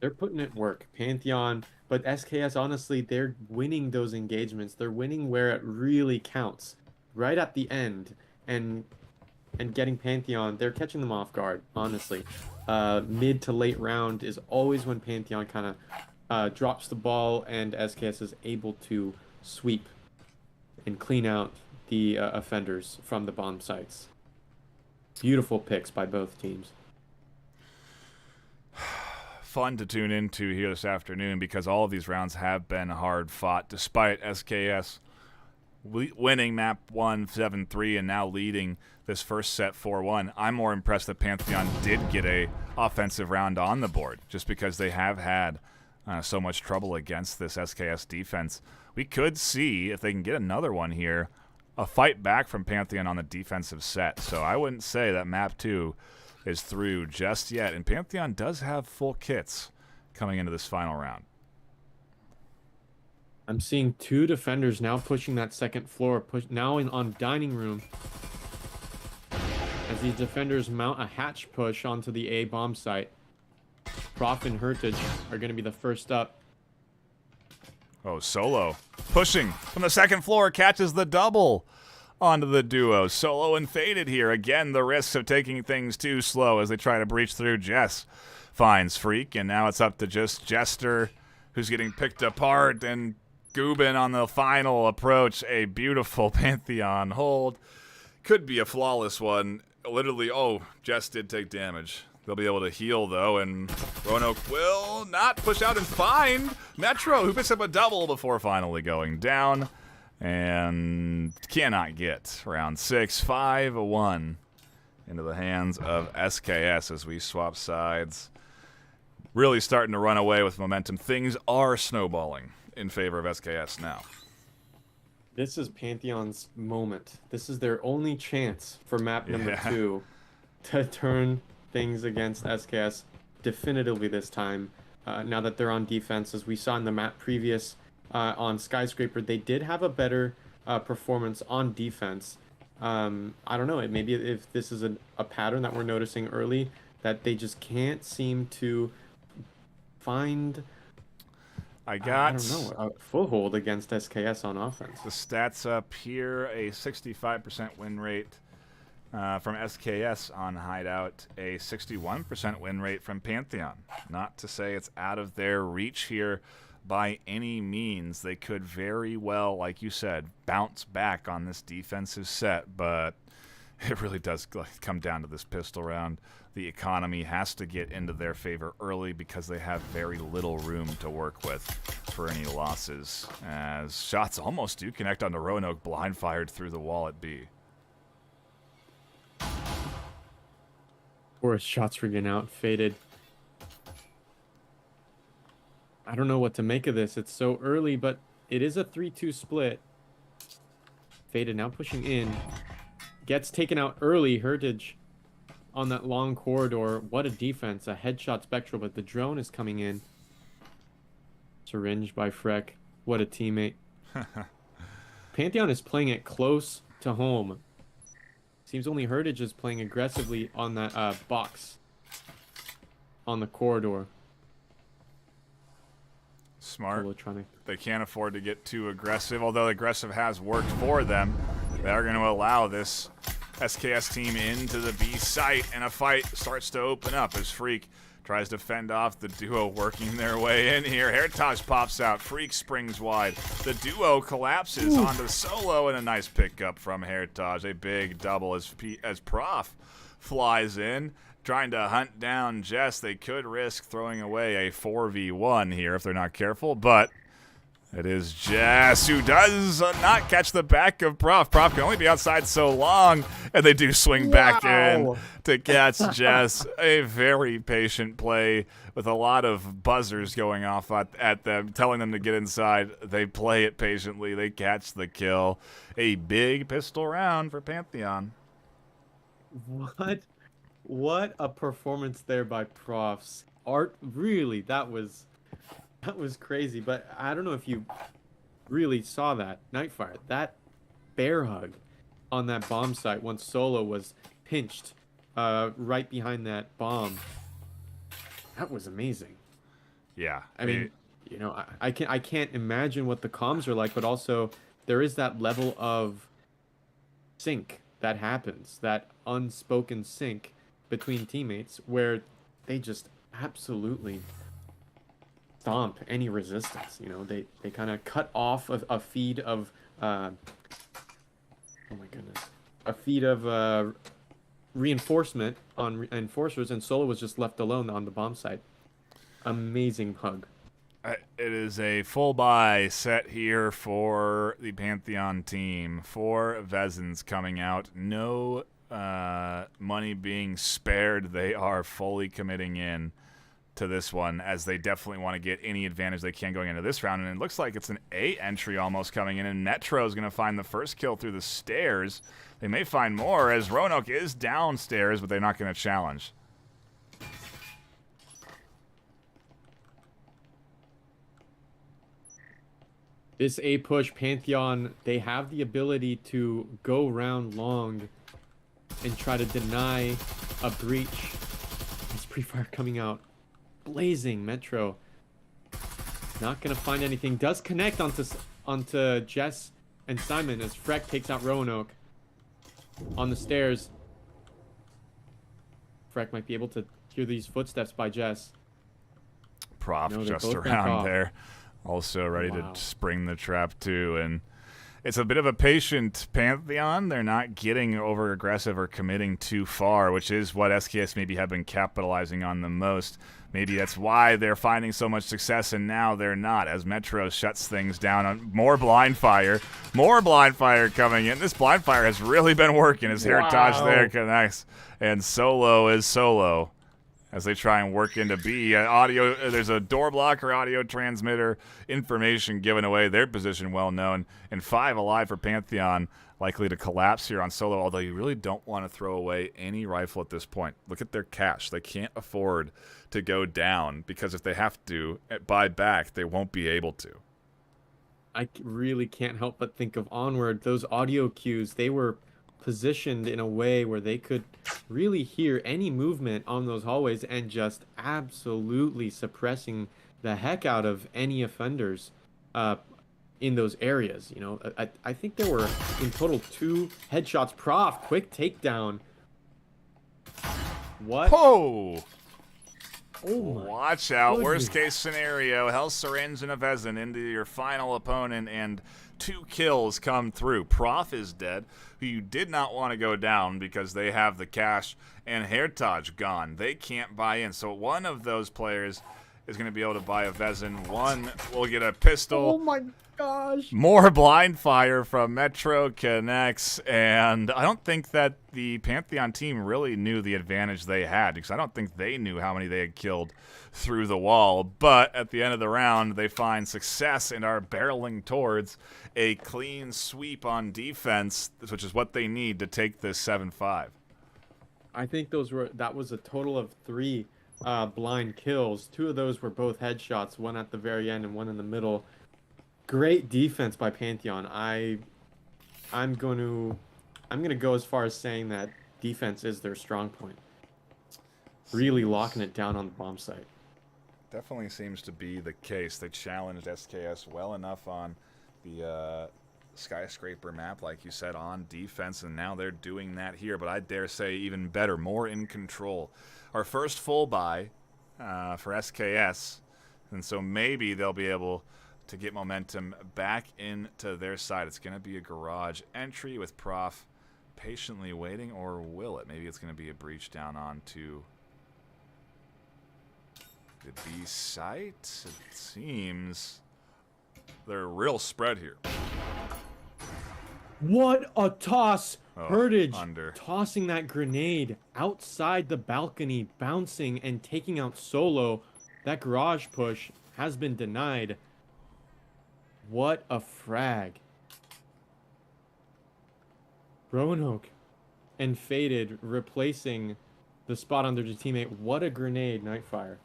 They're putting it work. Pantheon, but SKS, honestly, they're winning those engagements. They're winning where it really counts, right at the end. And getting Pantheon, they're catching them off guard, honestly. Mid to late round is always when Pantheon kind of drops the ball and SKS is able to sweep and clean out the offenders from the bomb sites. Beautiful picks by both teams. Fun to tune into here this afternoon because all of these rounds have been hard fought, despite SKS winning map 1 7-3 and now leading this first set 4-1. I'm more impressed that Pantheon did get a offensive round on the board just because they have had so much trouble against this SKS defense. We could see, if they can get another one here, a fight back from Pantheon on the defensive set. So I wouldn't say that map 2 is through just yet. And Pantheon does have full kits coming into this final round. I'm seeing 2 defenders now pushing that second floor, on dining room. As these defenders mount a hatch push onto the A bomb site. Prof and Heritage are going to be the first up. Oh, Solo pushing from the second floor, catches the double onto the duo. Solo and Faded here. Again, the risks of taking things too slow as they try to breach through. Jess finds Freak, and now it's up to just Jester, who's getting picked apart, and Gubin on the final approach. A beautiful Pantheon hold. Could be a flawless one. Literally, Jess did take damage. They'll be able to heal, though, and Roanoke will not push out and find Metro, who picks up a double before finally going down. And cannot get round 6, 5-1 into the hands of SKS as we swap sides. Really starting to run away with momentum. Things are snowballing in favor of SKS now. This is Pantheon's moment. This is their only chance for map number 2 to turn things against SKS definitively this time. Now that they're on defense, as we saw in the map previous on Skyscraper, they did have a better performance on defense. I don't know, maybe if this is a pattern that we're noticing early, that they just can't seem to find I don't know, a foothold against SKS on offense. The stats up here, a 65% win rate from SKS on Hideout, a 61% win rate from Pantheon. Not to say it's out of their reach here by any means. They could very well, like you said, bounce back on this defensive set, but it really does come down to this pistol round. The economy has to get into their favor early because they have very little room to work with for any losses, as shots almost do connect onto Roanoke, blind fired through the wall at B. Or shots were getting out, Faded. I don't know what to make of this. It's so early, but it is a 3-2 split. Faded now pushing in. Gets taken out early. Heritage on that long corridor. What a defense. A headshot Spectral, but the drone is coming in. Syringe by Freck. What a teammate. Pantheon is playing it close to home. Seems only Heritage is playing aggressively on that box on the corridor. Smart. They can't afford to get too aggressive, although aggressive has worked for them. They are going to allow this SKS team into the B site, and a fight starts to open up as Freak tries to fend off the duo working their way in here. Heritage pops out. Freak springs wide. The duo collapses onto Solo, and a nice pickup from Heritage. A big double as Prof flies in, trying to hunt down Jess. They could risk throwing away a 4v1 here if they're not careful, but It is Jess who does not catch the back of Prof. Prof can only be outside so long, and they do swing back in to catch Jess. A very patient play with a lot of buzzers going off at them, telling them to get inside. They play it patiently. They catch the kill. A big pistol round for Pantheon. What a performance there by Profs. Art, really, that was crazy. But I don't know if you really saw that Nightfire, that bear hug on that bomb site once Solo was pinched right behind that bomb. That was amazing. Yeah, I mean, you know, I can't imagine what the comms are like, but also there is that level of sync that happens, that unspoken sync between teammates where they just absolutely stomp any resistance. You know, they kind of cut off a feed of oh my goodness, a feed of reinforcement on enforcers, and Solo was just left alone on the bomb site. Amazing hug. It is a full buy set here for the Pantheon team. 4 Vezins coming out. No money being spared. They are fully committing in to this one, as they definitely want to get any advantage they can going into this round. And it looks like it's an A entry almost coming in, and Metro is going to find the first kill through the stairs. They may find more, as Roanoke is downstairs, but they're not going to challenge. This A push, Pantheon, they have the ability to go round long and try to deny a breach. This pre-fire coming out blazing. Metro not gonna find anything. Does connect onto Jess and Simon as Freck takes out Roanoke on the stairs. Freck might be able to hear these footsteps by Jess. Prof No, just around there, also ready to spring the trap too. And it's a bit of a patient Pantheon. They're not getting over aggressive or committing too far, which is what SKS maybe have been capitalizing on the most. Maybe that's why they're finding so much success, and now they're not, as Metro shuts things down on more blind fire. More blind fire coming in. This blind fire has really been working as Heritage there connects, and Solo is Solo as they try and work into B. Audio, there's a door blocker, audio transmitter, information given away, their position well known, and 5 alive for Pantheon, likely to collapse here on Solo, although you really don't want to throw away any rifle at this point. Look at their cash. They can't afford to go down, because if they have to buy back, they won't be able to. I really can't help but think of Onward. Those audio cues, they were positioned in a way where they could really hear any movement on those hallways and just absolutely suppressing the heck out of any offenders in those areas. You know, I think there were in total 2 headshots. Prof, quick takedown. What? Oh! Oh my Watch out. goodness. Worst case scenario, Hell Syringe and a Vezin into your final opponent, and 2 kills come through. Prof is dead, who you did not want to go down because they have the cash, and Heritage gone. They can't buy in. So one of those players is going to be able to buy a Vezin. One will get a pistol. Oh my gosh. More blind fire from Metro connects, and I don't think that the Pantheon team really knew the advantage they had, because I don't think they knew how many they had killed through the wall. But at the end of the round, they find success and are barreling towards a clean sweep on defense, which is what they need to take this 7-5. I think that was a total of 3 blind kills. 2 of those were both headshots, one at the very end and one in the middle. Great defense by Pantheon. I'm going to go as far as saying that defense is their strong point. Really locking it down on the bomb site. Definitely seems to be the case. They challenged SKS well enough on the skyscraper map, like you said, on defense, and now they're doing that here. But I dare say even better, more in control. Our first full buy for SKS, and so maybe they'll be able to get momentum back into their side. It's going to be a garage entry with Prof patiently waiting, or will it? Maybe it's going to be a breach down onto the B site. It seems They're real spread here. What a toss! Oh, Heritage under. tossing that grenade outside the balcony, bouncing and taking out Solo. That garage push has been denied. What a frag. Roanoke and Faded replacing the spot on their teammate. What a grenade, Nightfire.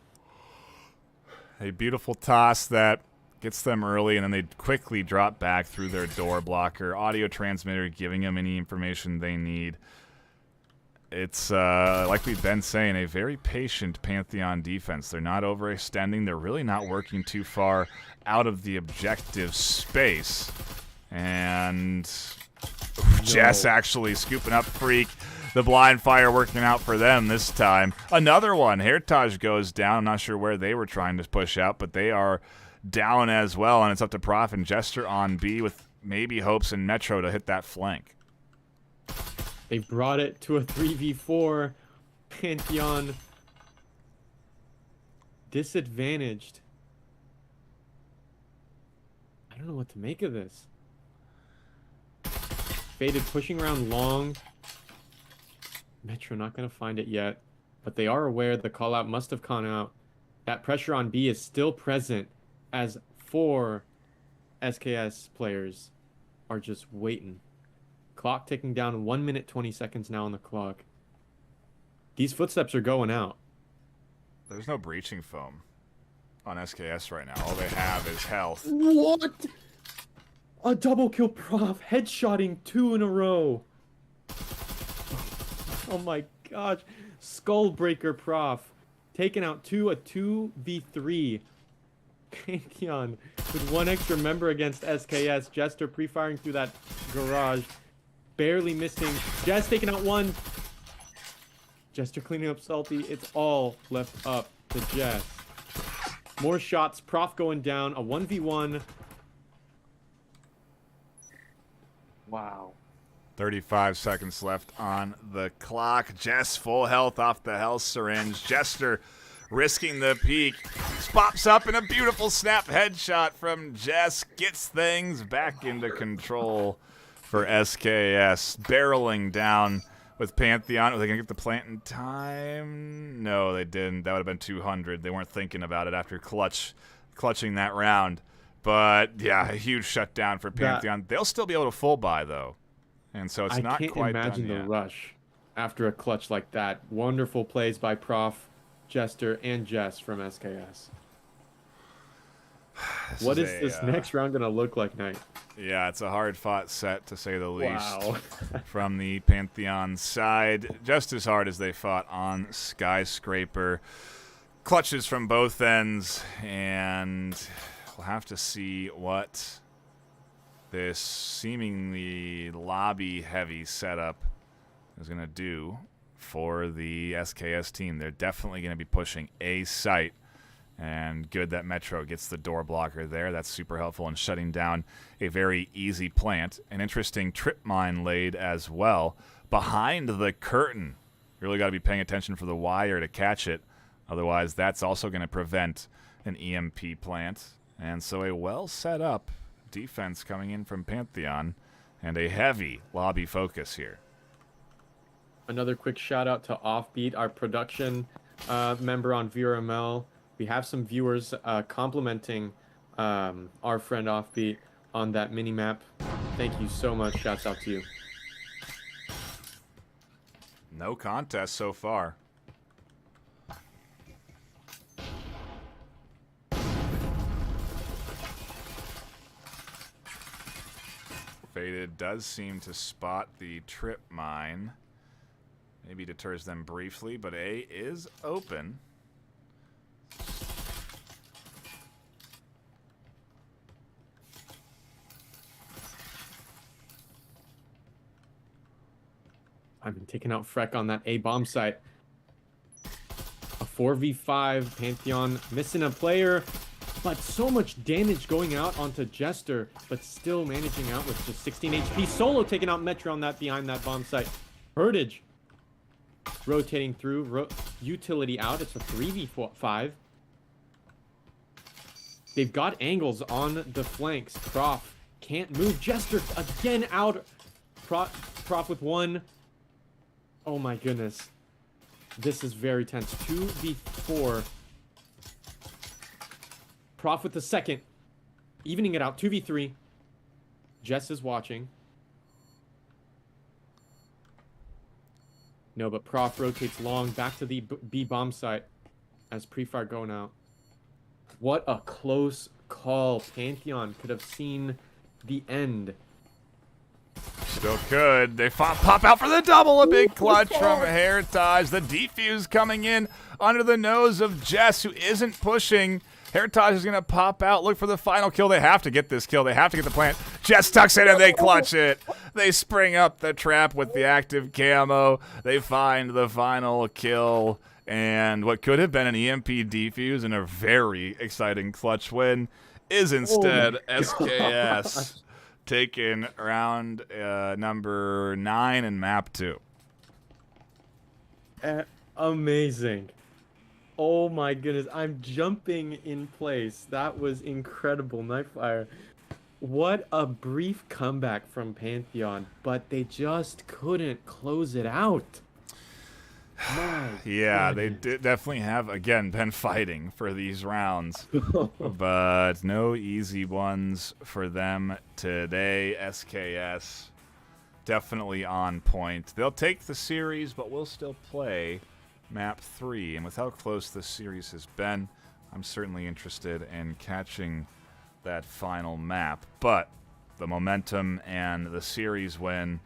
A beautiful toss that gets them early, and then they quickly drop back through their door blocker. Audio transmitter giving them any information they need. It's, like we've been saying, a very patient Pantheon defense. They're not overextending. They're really not working too far out of the objective space. And Jess actually scooping up Freak. The blind fire working out for them this time. Another one. Heritage goes down. I'm not sure where they were trying to push out, but they are down as well, and it's up to Prof and Jester on B with maybe hopes in Metro to hit that flank. They brought it to a 3v4. Pantheon disadvantaged. I don't know what to make of this. Faded pushing around long. Metro not going to find it yet, but they are aware the call out must have gone out. That pressure on B is still present as 4 SKS players are just waiting. Clock ticking down, 1 minute 20 seconds now on the clock. These footsteps are going out. There's no breaching foam on SKS right now. All they have is health. What? A double kill Prof, headshotting 2 in a row. Oh my gosh. Skullbreaker Prof. Taking out 2, a 2v3. Pantheon with 1 extra member against SKS. Jester pre-firing through that garage. Barely missing. Jess taking out 1. Jester cleaning up Salty. It's all left up to Jess. More shots. Prof going down. A 1v1. Wow. 35 seconds left on the clock. Jess full health off the health syringe. Jester risking the peak. Pops up in a beautiful snap headshot from Jess. Gets things back into control for SKS. Barreling down with Pantheon. Are they going to get the plant in time? No, they didn't. That would have been 200. They weren't thinking about it after clutching that round. But, yeah, a huge shutdown for Pantheon. They'll still be able to full buy, though. And so it's not quite done yet. I can't imagine the rush after a clutch like that. Wonderful plays by Prof, Jester, and Jess from SKS. What is this next round going to look like, Knight? Yeah, it's a hard-fought set, to say the least. Wow. From the Pantheon side. Just as hard as they fought on Skyscraper. Clutches from both ends, and we'll have to see what this seemingly lobby-heavy setup is going to do for the SKS team. They're definitely going to be pushing A site, and good that Metro gets the door blocker there. That's super helpful in shutting down a very easy plant. An interesting trip mine laid as well behind the curtain. You really got to be paying attention for the wire to catch it. Otherwise, that's also going to prevent an EMP plant. And so a well set up defense coming in from Pantheon, and a heavy lobby focus here. Another quick shout out to Offbeat, our production member on VRML. We have some viewers complimenting our friend Offbeat on that mini map. Thank you so much. Shouts out to you. No contest so far. Faded does seem to spot the trip mine. Maybe deters them briefly, but A is open. I've been taking out Freck on that A bomb site. A 4v5, Pantheon missing a player, but so much damage going out onto Jester, but still managing out with just 16 HP. Solo taking out Metro on that behind that bomb site. Heritage rotating through, utility out. It's a 3v5. They've got angles on the flanks. Prof can't move. Jester again out. Prof with one. Oh my goodness. This is very tense. 2v4. Prof with the second. Evening it out. 2v3. Jess is watching. No, but Prof rotates long back to the B bomb site as pre-fire going out. What a close call. Pantheon could have seen the end. Still could. They pop out for the double. A big clutch from Heritage. The defuse coming in under the nose of Jess, who isn't pushing. Heritage is going to pop out, look for the final kill. They have to get this kill. They have to get the plant. Jess tucks it, and they clutch it. They spring up the trap with the active camo. They find the final kill. And what could have been an EMP defuse and a very exciting clutch win is instead SKS taking round number 9 in map 2. Amazing. Oh my goodness, I'm jumping in place. That was incredible, Nightfire. What a brief comeback from Pantheon, but they just couldn't close it out. Yeah, they definitely have, again, been fighting for these rounds. But no easy ones for them today. SKS definitely on point. They'll take the series, but we'll still play map 3. And with how close this series has been, I'm certainly interested in catching that final map. But the momentum and the series win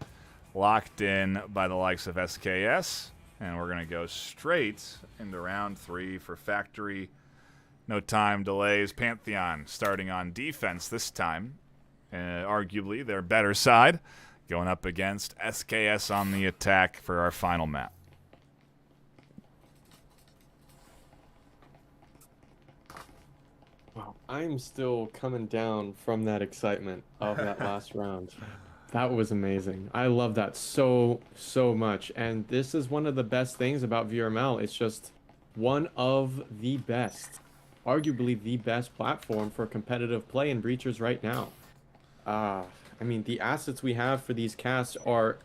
locked in by the likes of SKS. And we're going to go straight into round 3 for Factory. No time delays. Pantheon starting on defense this time. Arguably their better side. Going up against SKS on the attack for our final map. Wow, I'm still coming down from that excitement of that last round. That was amazing. I love that so much. And this is one of the best things about VRML. It's just one of the best, arguably the best platform for competitive play in Breachers right now. I mean, the assets we have for these casts are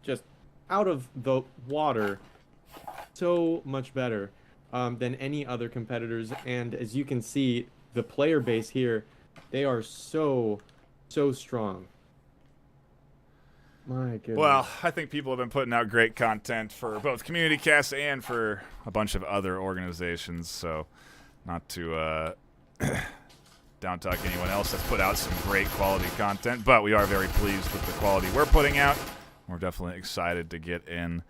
just out of the water. So much better than any other competitors. And as you can see, the player base here, they are so strong. My goodness. Well, I think people have been putting out great content for both community casts and for a bunch of other organizations, so not to down talk anyone else that's put out some great quality content, but we are very pleased with the quality we're putting out. We're definitely excited to get in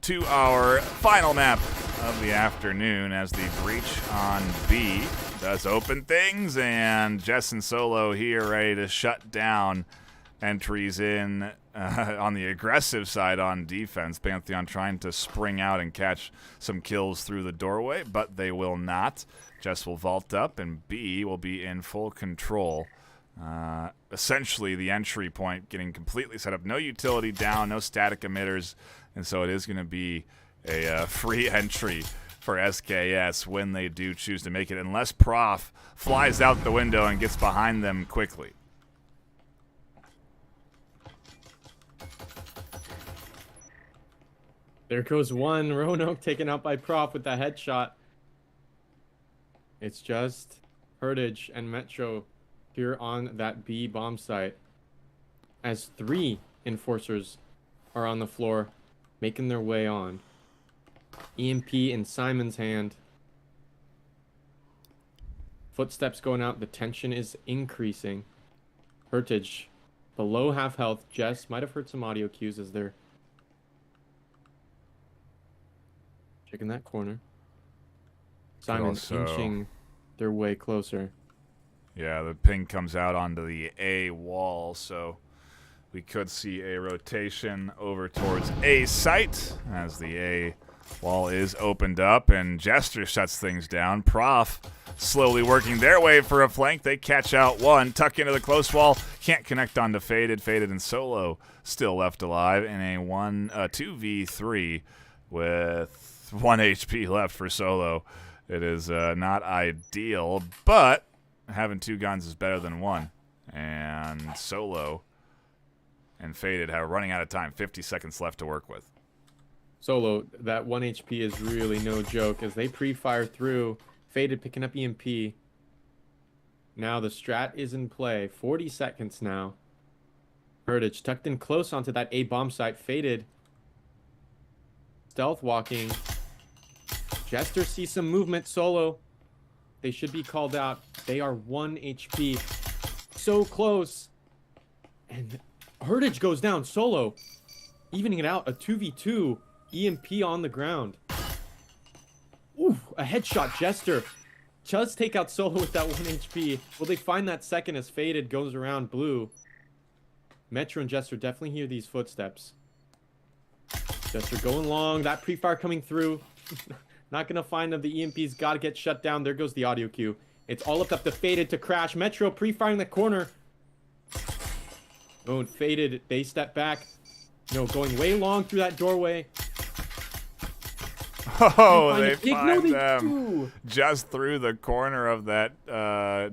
to our final map of the afternoon as the breach on B does open things, and Jess and Solo here ready to shut down entries in on the aggressive side on defense. Pantheon trying to spring out and catch some kills through the doorway, but they will not. Jess will vault up, and B will be in full control. Essentially, the entry point getting completely set up. No utility down, no static emitters, and so it is going to be a free entry for SKS when they do choose to make it, unless Prof flies out the window and gets behind them quickly. There goes one. Roanoke taken out by Prof with that headshot. It's just Heritage and Metro here on that B bomb site. As 3 enforcers are on the floor, making their way on. EMP in Simon's hand. Footsteps going out. The tension is increasing. Heritage below half health. Jess might have heard some audio cues as they're checking that corner. Simon's inching their way closer. Yeah, the ping comes out onto the A wall, so we could see a rotation over towards A site as the A wall is opened up, and Jester shuts things down. Prof slowly working their way for a flank. They catch out one, tuck into the close wall, can't connect onto Faded. Faded and Solo still left alive in a 2v3 with 1 HP left for Solo It is not ideal, but having 2 guns is better than 1. And Solo and Faded have running out of time. 50 seconds left to work with. Solo, that 1 HP is really no joke as they pre-fire through. Faded picking up EMP. Now the strat is in play. 40 seconds now. Heritage tucked in close onto that A bomb site. Faded. Stealth walking. Jester sees some movement. Solo. They should be called out. They are 1 HP. So close. And Heritage goes down. Solo. Evening it out. A 2v2. EMP on the ground. Ooh, a headshot. Jester does take out Solo with that 1 HP. Will they find that second as Faded goes around blue? Metro and Jester definitely hear these footsteps. Jester going long. That pre-fire coming through. Not going to find them. The EMP's got to get shut down. There goes the audio cue. It's all up to Faded to crash. Metro pre-firing the corner. Oh, and Faded, they step back. No, going way long through that doorway. Oh, they find them just through the corner of that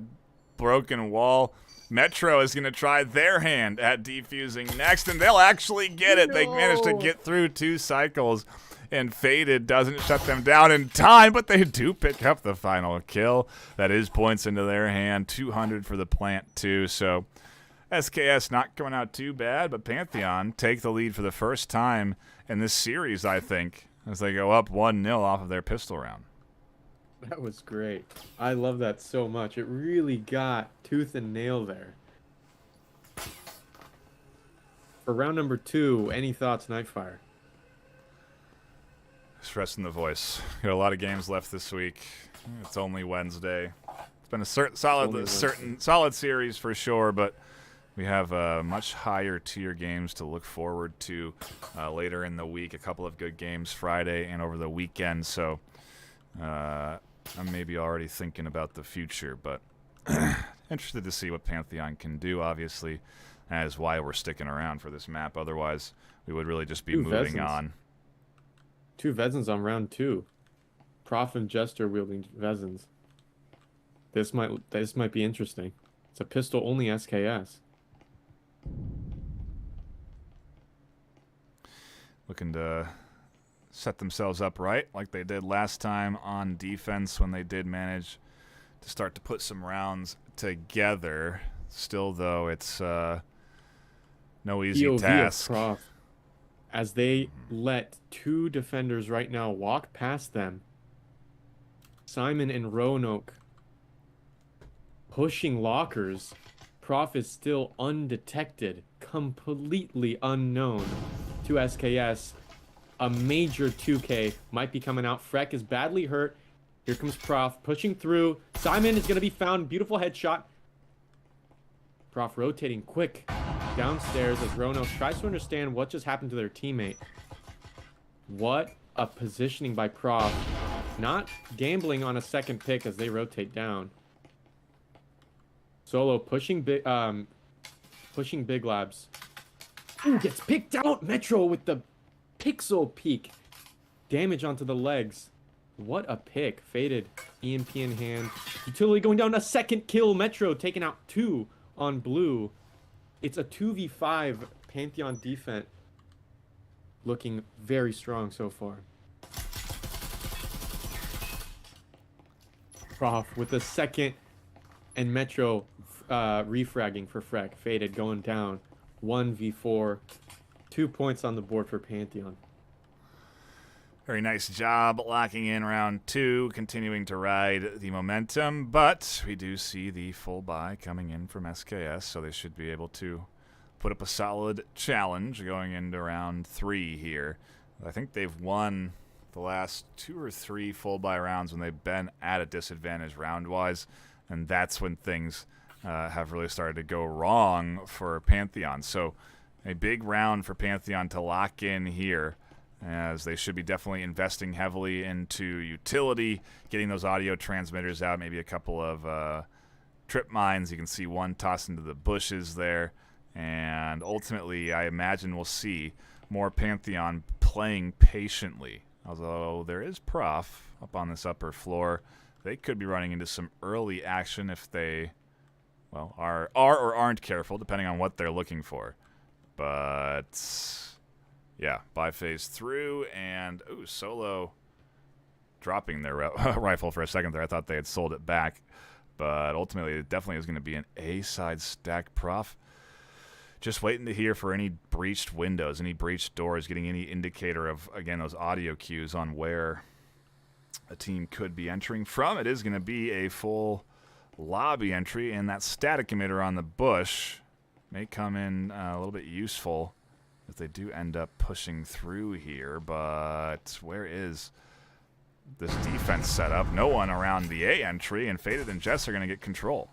broken wall. Metro is going to try their hand at defusing next, and they'll actually get it. No. They managed to get through 2 cycles, and Faded doesn't shut them down in time, but they do pick up the final kill. That is points into their hand. 200 for the plant, too. So SKS not coming out too bad, but Pantheon take the lead for the first time in this series, I think, as they go up 1-0 off of their pistol round. That was great. I love that so much. It really got tooth and nail there. For round number 2, any thoughts, Nightfire? Just resting the voice. Got a lot of games left this week. It's only Wednesday. It's been a solid series for sure, but we have much higher tier games to look forward to later in the week. A couple of good games Friday and over the weekend. So I'm maybe already thinking about the future, but interested to see what Pantheon can do, obviously, as why we're sticking around for this map. Otherwise, we would really just be moving on. 2 Vezins on round 2. Prof and Jester wielding Vezins. This might be interesting. It's a pistol-only SKS. Looking to set themselves up right like they did last time on defense when they did manage to start to put some rounds together. Still, though, it's no easy POV task. Of Prof, as they let 2 defenders right now walk past them. Simon and Roanoke pushing lockers. Prof is still undetected, completely unknown to SKS. A major 2K might be coming out. Freck is badly hurt. Here comes Prof pushing through. Simon is going to be found. Beautiful headshot. Prof rotating quick downstairs as Roanoke tries to understand what just happened to their teammate. What a positioning by Prof. Not gambling on a second pick as they rotate down. Solo pushing big labs. Ooh, gets picked out. Metro with the pixel peek. Damage onto the legs. What a pick. Faded. EMP in hand. Utility going down. A second kill. Metro taking out 2 on blue. It's a 2v5 Pantheon defense. Looking very strong so far. Prof with the second, and Metro refragging for Freck. Faded going down. 1v4. 2 points on the board for Pantheon. Very nice job locking in round 2, continuing to ride the momentum, but we do see the full buy coming in from SKS, so they should be able to put up a solid challenge going into round 3 here. I think they've won the last 2 or 3 full buy rounds when they've been at a disadvantage round-wise, and that's when things have really started to go wrong for Pantheon. So a big round for Pantheon to lock in here, as they should be definitely investing heavily into utility, getting those audio transmitters out, maybe a couple of trip mines. You can see one tossed into the bushes there. And ultimately, I imagine we'll see more Pantheon playing patiently Although there is Prof up on this upper floor. They could be running into some early action if they, well, are or aren't careful, depending on what they're looking for. But, yeah, bi-phase through, and, ooh, Solo dropping their rifle for a second there. I thought they had sold it back. But ultimately, it definitely is going to be an A-side stack Prof. Just waiting to hear for any breached windows, any breached doors, getting any indicator of, again, those audio cues on where a team could be entering from. It is going to be a full lobby entry, and that static emitter on the bush may come in a little bit useful if they do end up pushing through here. But where is this defense setup? No one around the A entry, and Faded and Jess are going to get control.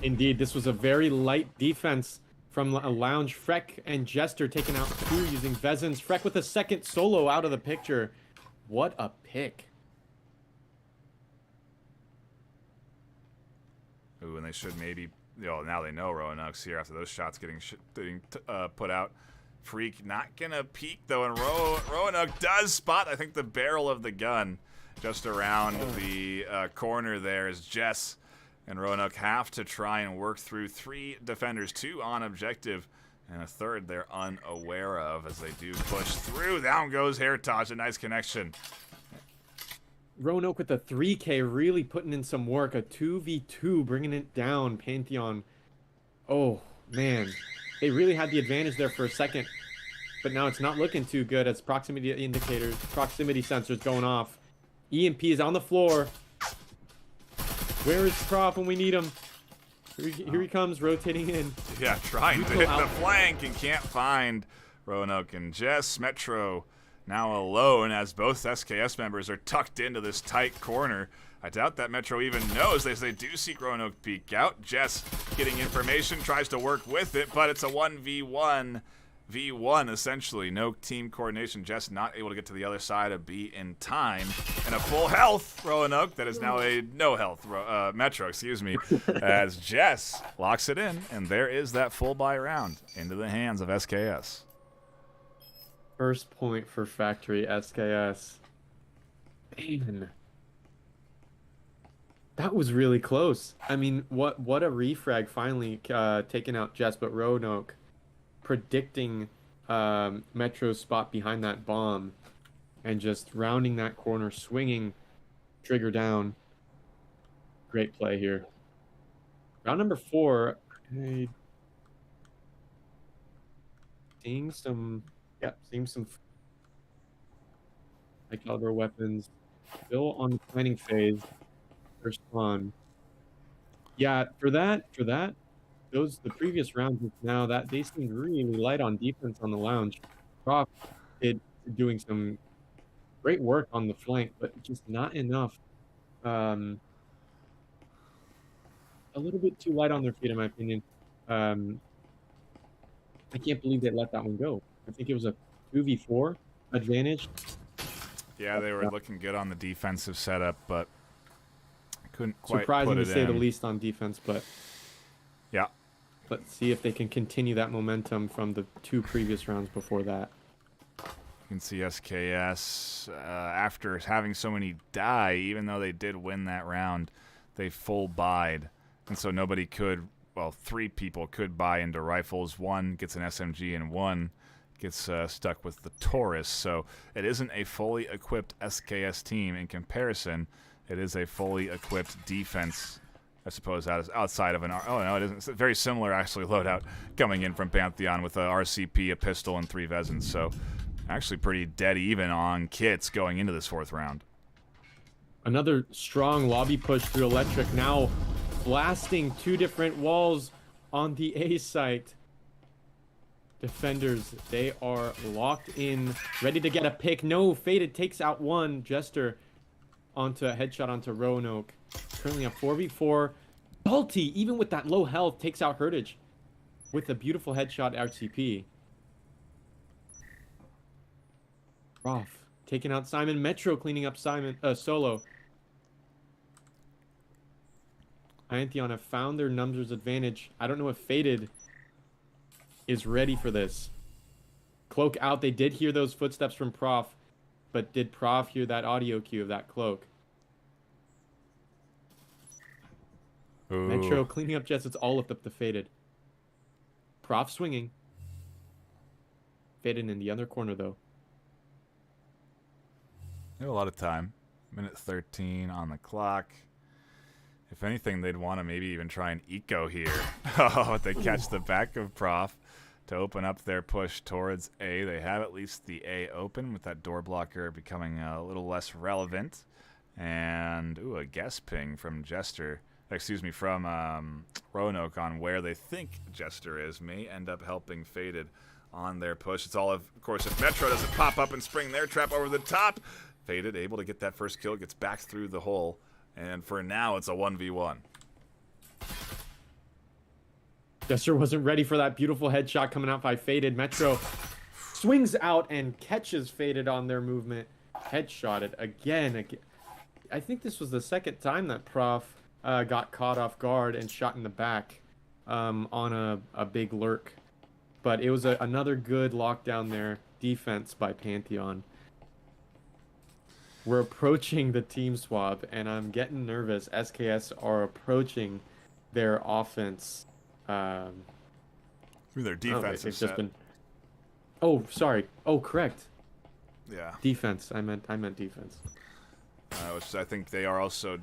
Indeed, this was a very light defense from a Lounge. Freck and Jester taken out 2 using Vezins. Freck with a second solo out of the picture. What a pick. Ooh, and they should maybe, now they know Roanoke's here after those shots getting put out. Freak not going to peek, though, and Roanoke does spot, I think, the barrel of the gun just around the corner there as Jess and Roanoke have to try and work through 3 defenders, 2 on objective, and a third they're unaware of as they do push through. Down goes Heritage, a nice connection. Roanoke with a 3K really putting in some work. A 2v2 bringing it down. Pantheon. Oh, man. They really had the advantage there for a second, but now it's not looking too good as proximity indicators, proximity sensors going off. EMP is on the floor. Where is Prof when we need him? Here he comes, rotating in. Yeah, trying to hit the flank and can't find Roanoke and Jess. Metro now alone as both SKS members are tucked into this tight corner. I doubt that Metro even knows as they do see Roanoke peek out. Jess getting information, tries to work with it, but it's a 1v1. V1, essentially. No team coordination. Jess not able to get to the other side of B in time. And a full health Roanoke that is now a no health Metro, excuse me, as Jess locks it in. And there is that full buy round into the hands of SKS. First point for Factory SKS. Man. That was really close. I mean, what a refrag finally taking out Jess, but Roanoke predicting Metro's spot behind that bomb and just rounding that corner, swinging trigger down. Great play here. Round number 4. Seeing some high caliber weapons. Still on the planning phase. First one. Yeah, for that. The previous rounds now that they seemed really light on defense on the Lounge. Prof did doing some great work on the flank, but just not enough. A little bit too light on their feet, in my opinion. I can't believe they let that one go. I think it was a 2v4 advantage. Yeah, they were looking good on the defensive setup, but couldn't quite surprising put it to say in. the least on defense, but yeah. Let's see if they can continue that momentum from the 2 previous rounds before that. You can see SKS, after having so many die, even though they did win that round, they full buyed. And so nobody could, well, 3 people could buy into rifles. 1 gets an SMG and 1 gets stuck with the Taurus. So it isn't a fully equipped SKS team. In comparison, it is a fully equipped defense, I suppose, outside of an... Oh, no, it isn't. It's very similar, actually, loadout coming in from Pantheon with a RCP, a pistol, and 3 Vezins. So actually pretty dead even on kits going into this 4th round. Another strong lobby push through Electric, now blasting 2 different walls on the A site. Defenders, they are locked in, ready to get a pick. No, Faded takes out 1. Jester onto a headshot onto Roanoke. Currently a 4v4. Balti, even with that low health, takes out Heritage with a beautiful headshot RCP. Roth taking out Simon. Metro cleaning up Simon. Solo. Pantheon have found their numbers advantage. I don't know if Faded is ready for this. Cloak out. They did hear those footsteps from Prof, but did Prof hear that audio cue of that Cloak? Ooh. Metro cleaning up Jets. It's all up the Faded. Prof swinging. Faded in the other corner, though. They have a lot of time. Minute 13 on the clock. If anything, they'd want to maybe even try an eco here. Oh, they catch the back of Prof to open up their push towards A. They have at least the A open, with that door blocker becoming a little less relevant. And, ooh, a guess ping from Jester. Excuse me, from Roanoke on where they think Jester is. May end up helping Faded on their push. It's all, of course, if Metro doesn't pop up and spring their trap over the top. Faded able to get that first kill, gets back through the hole. And for now, it's a 1v1. Jester wasn't ready for that beautiful headshot coming out by Faded. Metro swings out and catches Faded on their movement. Headshotted again. I think this was the second time that Prof got caught off guard and shot in the back on a big lurk. But it was another good lockdown there. Defense by Pantheon. We're approaching the team swap, and I'm getting nervous. SKS are approaching their offense. Their defense is set. Oh, sorry. Oh, correct. Yeah. Defense. I meant defense. Which I think they are also,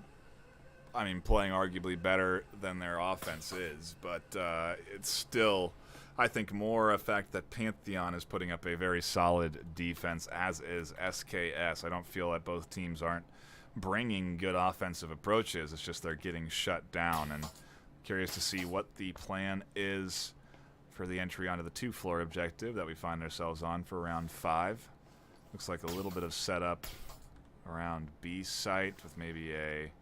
I mean, playing arguably better than their offense is. But it's still, I think, more a fact that Pantheon is putting up a very solid defense, as is SKS. I don't feel that both teams aren't bringing good offensive approaches. It's just they're getting shut down. And curious to see what the plan is for the entry onto the 2-floor objective that we find ourselves on for round 5. Looks like a little bit of setup around B site with maybe a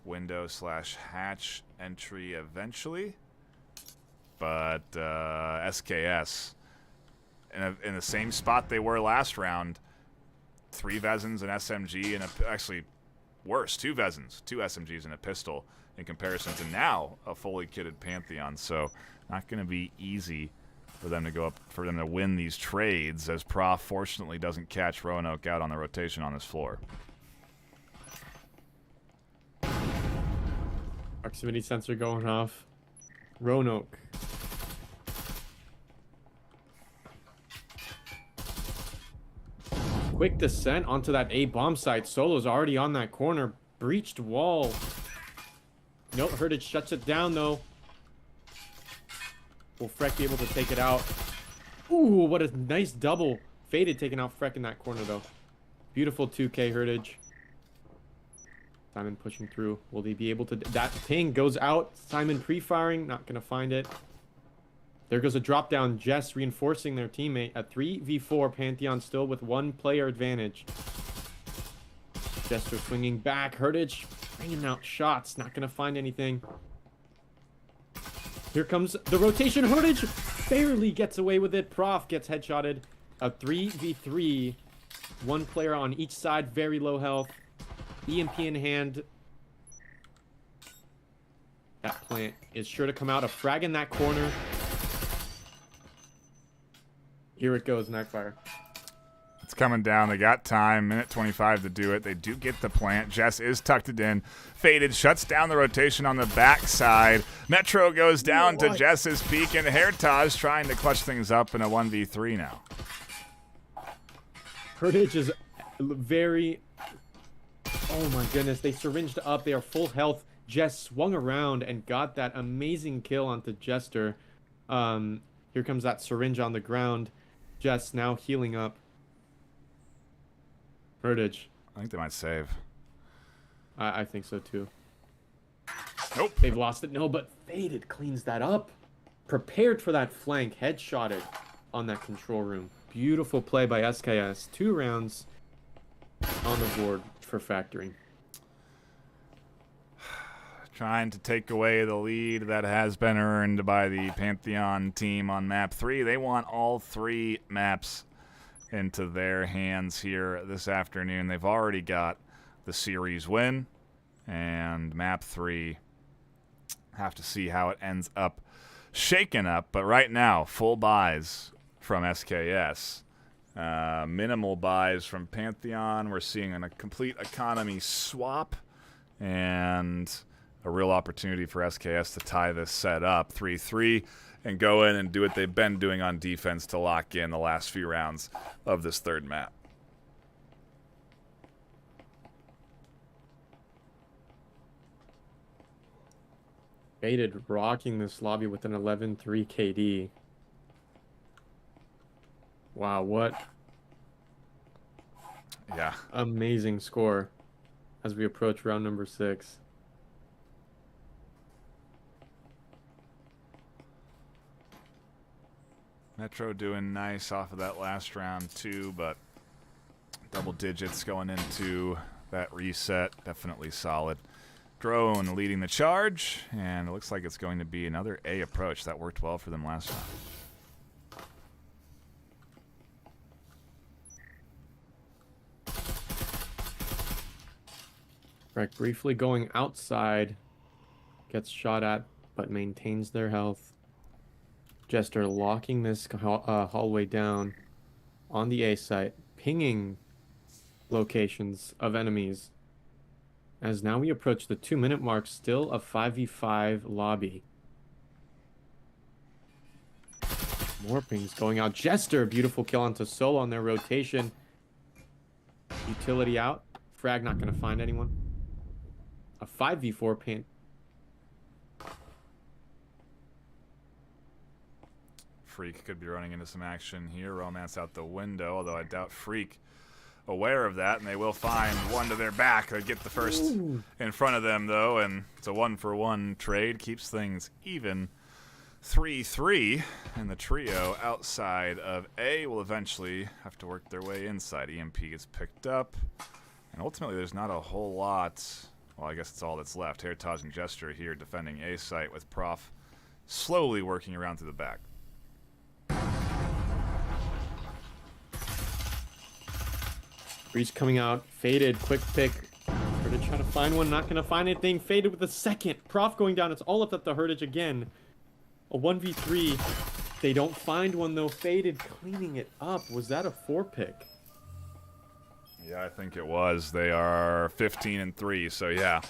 window/hatch entry eventually. But SKS, in the same spot they were last round, 3 Vezins, an SMG, and actually worse, 2 Vezins, 2 SMGs, and a pistol in comparison to now a fully kitted Pantheon. So not going to be easy for them to go up, for them to win these trades, as Prof fortunately doesn't catch Roanoke out on the rotation on this floor. Proximity sensor going off. Roanoke. Quick descent onto that A bomb site. Solo's already on that corner. Breached wall. Nope, Heritage shuts it down though. Will Freck be able to take it out? Ooh, what a nice double. Faded taking out Freck in that corner though. Beautiful 2K Heritage. Simon pushing through. Will they be able to? That ping goes out. Simon pre-firing. Not going to find it. There goes a drop down. Jess reinforcing their teammate. A 3v4. Pantheon still with 1 player advantage. Jester swinging back. Heritage bringing out shots. Not going to find anything. Here comes the rotation. Heritage barely gets away with it. Prof gets headshotted. A 3v3. 1 player on each side. Very low health. EMP in hand. That plant is sure to come out. A frag in that corner. Here it goes, Nightfire. It's coming down. They got time. Minute 25 to do it. They do get the plant. Jess is tucked it in. Faded shuts down the rotation on the backside. Metro goes down to Jess's peak, and Heritage trying to clutch things up in a 1v3 now. Heritage is very... Oh my goodness, they syringed up. They are full health. Jess swung around and got that amazing kill onto Jester. Here comes that syringe on the ground. Jess now healing up. Heritage. I think they might save. I think so too. Nope. They've lost it. No, but Faded cleans that up. Prepared for that flank. Headshotted on that control room. Beautiful play by SKS. 2 rounds on the board for factoring. Trying to take away the lead that has been earned by the Pantheon team on map 3. They want all 3 maps into their hands here this afternoon. They've already got the series win, and map 3, have to see how it ends up shaken up. But right now, full buys from SKS. Minimal buys from Pantheon. We're seeing a complete economy swap and a real opportunity for SKS to tie this set up 3-3 and go in and do what they've been doing on defense to lock in the last few rounds of this third map. Faded rocking this lobby with an 11-3 KD. Wow, what amazing score as we approach round number 6. Metro doing nice off of that last round too, but double digits going into that reset. Definitely solid. Drone leading the charge, and it looks like it's going to be another A approach. That worked well for them last time. Right, briefly going outside, gets shot at, but maintains their health. Jester locking this hallway down on the A site, pinging locations of enemies. As now we approach the 2-minute mark, still a 5v5 lobby. More pings going out. Jester, beautiful kill onto Solo on their rotation. Utility out. Frag not going to find anyone. A 5v4 paint. Freak could be running into some action here. Romance out the window, although I doubt Freak aware of that, and they will find one to their back. They get the first in front of them, though, and it's a 1-for-1 trade. Keeps things even. 3-3, and the trio outside of A will eventually have to work their way inside. EMP gets picked up, and ultimately there's not a whole lot. Well, I guess it's all that's left. Heritage and Gesture here defending A site with Prof slowly working around to the back. Breach coming out, Faded, quick pick. Heritage trying to find one, not going to find anything. Faded with a second. Prof going down, it's all up at the Heritage again. A 1v3. They don't find one though. Faded cleaning it up. Was that a 4-pick? Yeah, I think it was. They are 15-3, so yeah.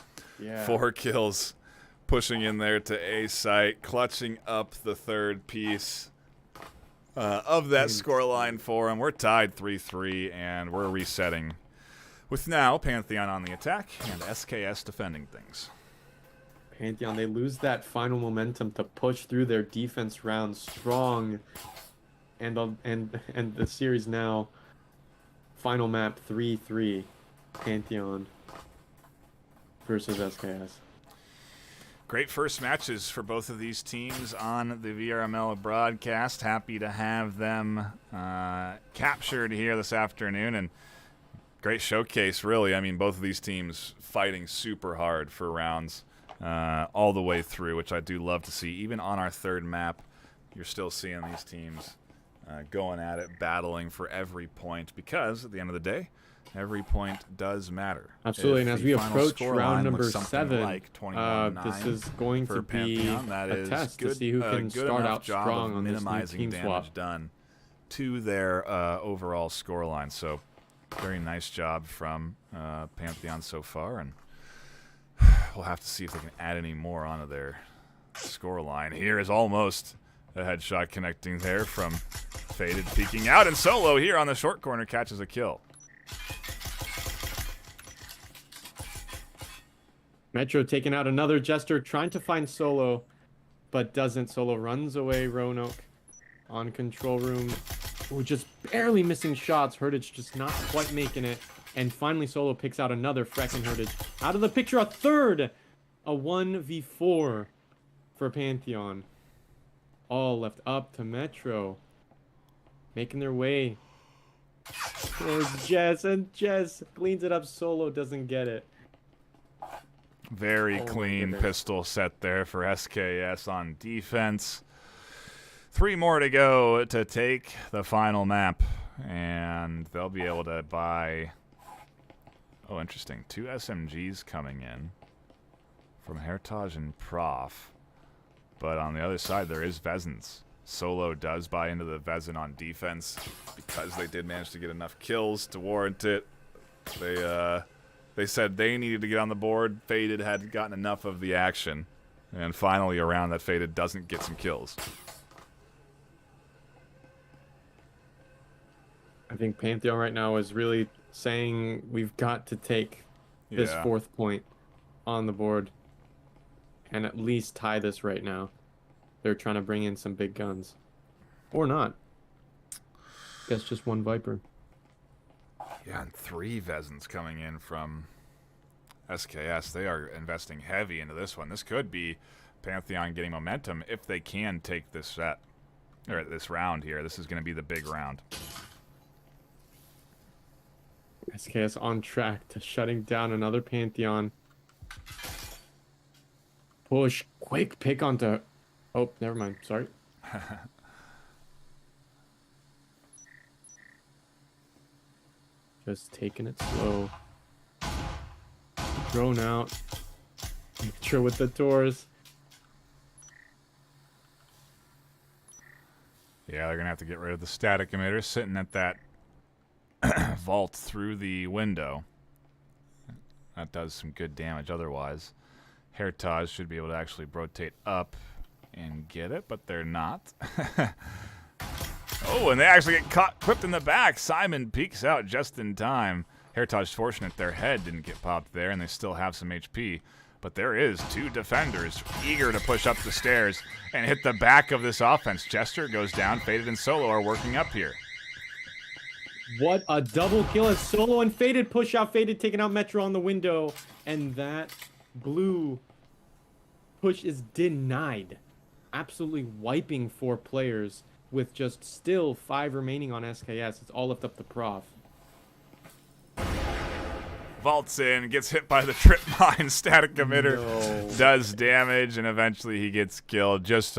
4 kills pushing in there to A site, clutching up the third piece of that scoreline for them. We're tied 3-3, and we're resetting with now Pantheon on the attack and SKS defending things. Pantheon, they lose that final momentum to push through their defense round strong, and the series now final map 3-3 Pantheon versus SKS. Great first matches for both of these teams on the VRML broadcast. Happy to have them captured here this afternoon, and great showcase, really. I mean, both of these teams fighting super hard for rounds all the way through, which I do love to see. Even on our third map, you're still seeing these teams going at it, battling for every point, because at the end of the day, every point does matter. Absolutely, and as we approach round number 7, like this is going to be Pantheon, that a is test good, to see who can good start enough out job strong of on this new minimizing team damage swap. done to their overall scoreline. So, very nice job from Pantheon so far, and we'll have to see if they can add any more onto their scoreline. Here is almost a headshot connecting there from Faded peeking out, and Solo here on the short corner catches a kill. Metro taking out another Jester, trying to find Solo, but doesn't. Solo runs away. Roanoke on control room. Ooh, just barely missing shots. Heritage just not quite making it. And finally, Solo picks out another Freck and Heritage. Out of the picture, a third! A 1v4 for Pantheon. All left up to Metro. Making their way. There's Jess, and Jess cleans it up. Solo doesn't get it. Very clean pistol set there for SKS on defense. 3 more to go to take the final map, and they'll be able to buy... Oh, interesting. 2 SMGs coming in from Heritage and Prof. But on the other side, there is Vezens Solo does buy into the Vezin on defense because they did manage to get enough kills to warrant it. They said they needed to get on the board. Faded had gotten enough of the action. And finally a round that Faded doesn't get some kills. I think Pantheon right now is really saying we've got to take this 4th point on the board and at least tie this right now. They're trying to bring in some big guns. Or not. Guess just one Viper. Yeah, and 3 Vezins coming in from SKS. They are investing heavy into this one. This could be Pantheon getting momentum if they can take this set, or this round here. This is going to be the big round. SKS on track to shutting down another Pantheon. Push. Quick pick onto... Oh, never mind. Sorry. Just taking it slow. Thrown out. Sure with the doors. Yeah, they're going to have to get rid of the static emitter sitting at that vault through the window. That does some good damage otherwise. Heritage should be able to actually rotate up and get it, but they're not. Oh, and they actually get caught, clipped in the back. Simon peeks out just in time. Heritage fortunate their head didn't get popped there, and they still have some HP. But there is 2 defenders eager to push up the stairs and hit the back of this offense. Jester goes down. Faded and Solo are working up here. What a double kill as Solo and Faded push out. Faded taking out Metro on the window. And that blue push is denied. Absolutely wiping 4 players with just still 5 remaining on SKS. It's all left up to Prof. Vaults in, gets hit by the trip mine. Static emitter does damage, and eventually he gets killed. Just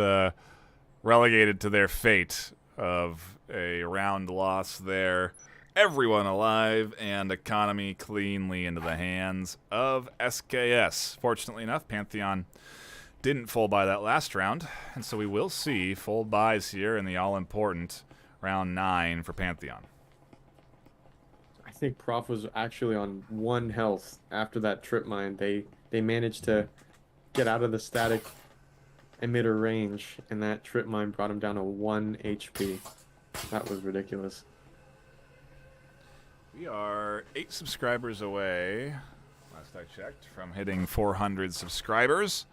relegated to their fate of a round loss there. Everyone alive, and economy cleanly into the hands of SKS. Fortunately enough, Pantheon didn't full buy that last round, and so we will see full buys here in the all-important round 9 for Pantheon. I think Prof was actually on 1 health after that trip mine. They managed to get out of the static emitter range, and that trip mine brought him down to 1 HP. That was ridiculous. We are 8 subscribers away, last I checked, from hitting 400 subscribers.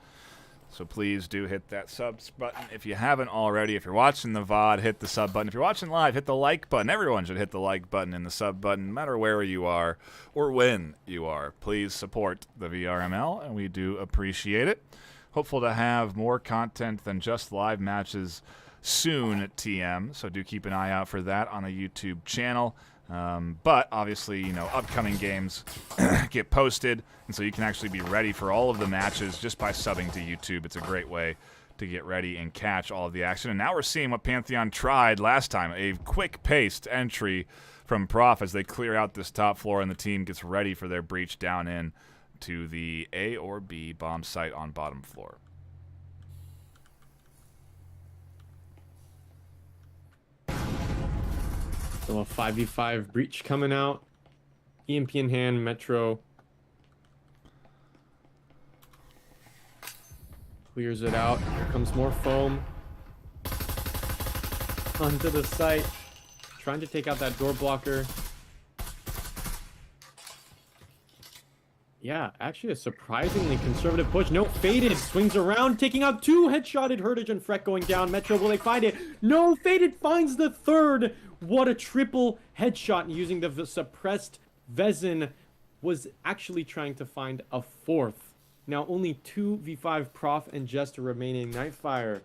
So please do hit that subs button if you haven't already. If you're watching the VOD, hit the sub button. If you're watching live, hit the like button. Everyone should hit the like button and the sub button, no matter where you are or when you are. Please support the VRML, and we do appreciate it. Hopeful to have more content than just live matches soon at TM, so do keep an eye out for that on the YouTube channel. But obviously, you know, upcoming games get posted, and so you can actually be ready for all of the matches just by subbing to YouTube. It's a great way to get ready and catch all of the action. And now we're seeing what Pantheon tried last time, a quick-paced entry from Prof as they clear out this top floor and the team gets ready for their breach down in to the A or B bomb site on bottom floor. So a 5v5 breach coming out. EMP in hand, Metro. Clears it out. Here comes more foam. Onto the site. Trying to take out that door blocker. Yeah, actually a surprisingly conservative push. No, Faded swings around, taking out 2 headshotted. Heritage and Freck going down. Metro, will they find it? No, Faded finds the 3rd. What a triple headshot using the suppressed Vezin. Was actually trying to find a 4th. Now only 2v5 Prof and Jester remaining. Nightfire.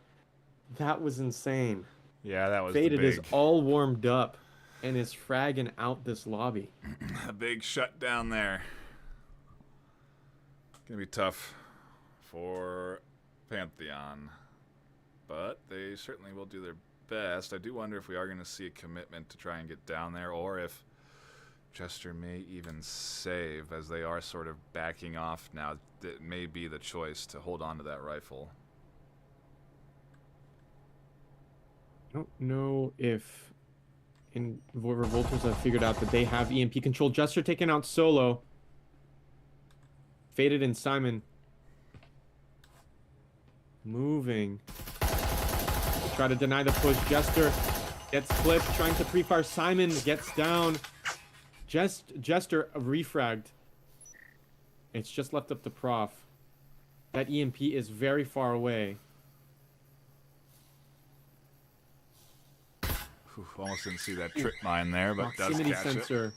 That was insane. Yeah, that was Faded big. is all warmed up and is fragging out this lobby. A big shutdown there. Gonna be tough for Pantheon, but they certainly will do their best. I do wonder if we are going to see a commitment to try and get down there, or if Jester may even save, as they are sort of backing off now. That may be the choice to hold on to that rifle. I don't know if Revolters have figured out that they have EMP control. Jester taking out Solo. Faded and Simon. Moving. Try to deny the push. Jester gets clipped, trying to pre-fire. Simon gets down. Jester refragged. It's just left up to Prof. That EMP is very far away. Almost didn't see that trip mine there, but does Proximity catch sensor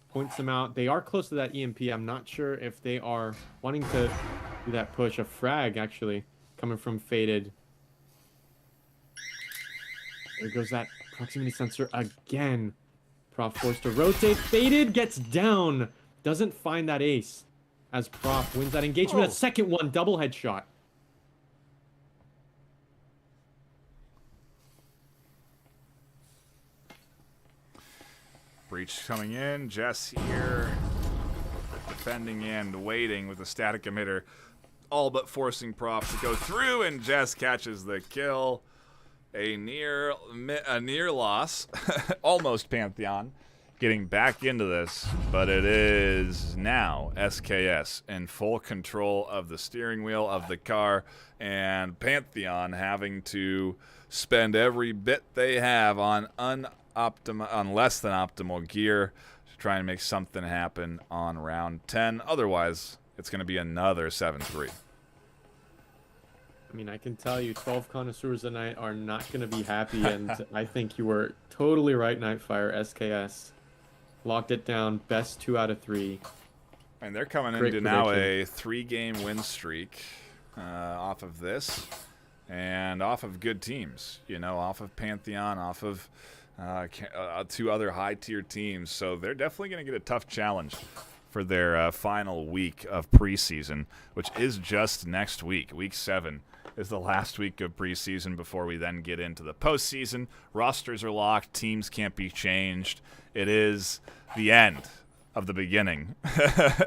points them out. They are close to that EMP. I'm not sure if they are wanting to do that push. A frag, actually, coming from Faded. There goes that proximity sensor again. Prof forced to rotate. Faded gets down. Doesn't find that ace as Prof wins that engagement. A second one, double headshot. Breach coming in, Jess here, defending and waiting with a static emitter, all but forcing Prof to go through, and Jess catches the kill. A near loss, almost Pantheon, getting back into this, but it is now SKS in full control of the steering wheel of the car, and Pantheon having to spend every bit they have on less than optimal gear to try and make something happen on round 10. Otherwise, it's going to be another 7-3. I mean, I can tell you 12 connoisseurs tonight are not going to be happy, and I think you were totally right, Nightfire. SKS locked it down, best 2 out of 3. And they're coming into now a 3-game win streak off of this and off of good teams, you know, off of Pantheon, off of 2 other high-tier teams. So they're definitely going to get a tough challenge for their final week of preseason, which is just next week. Week 7 is the last week of preseason before we then get into the postseason. Rosters are locked. Teams can't be changed. It is the end of the beginning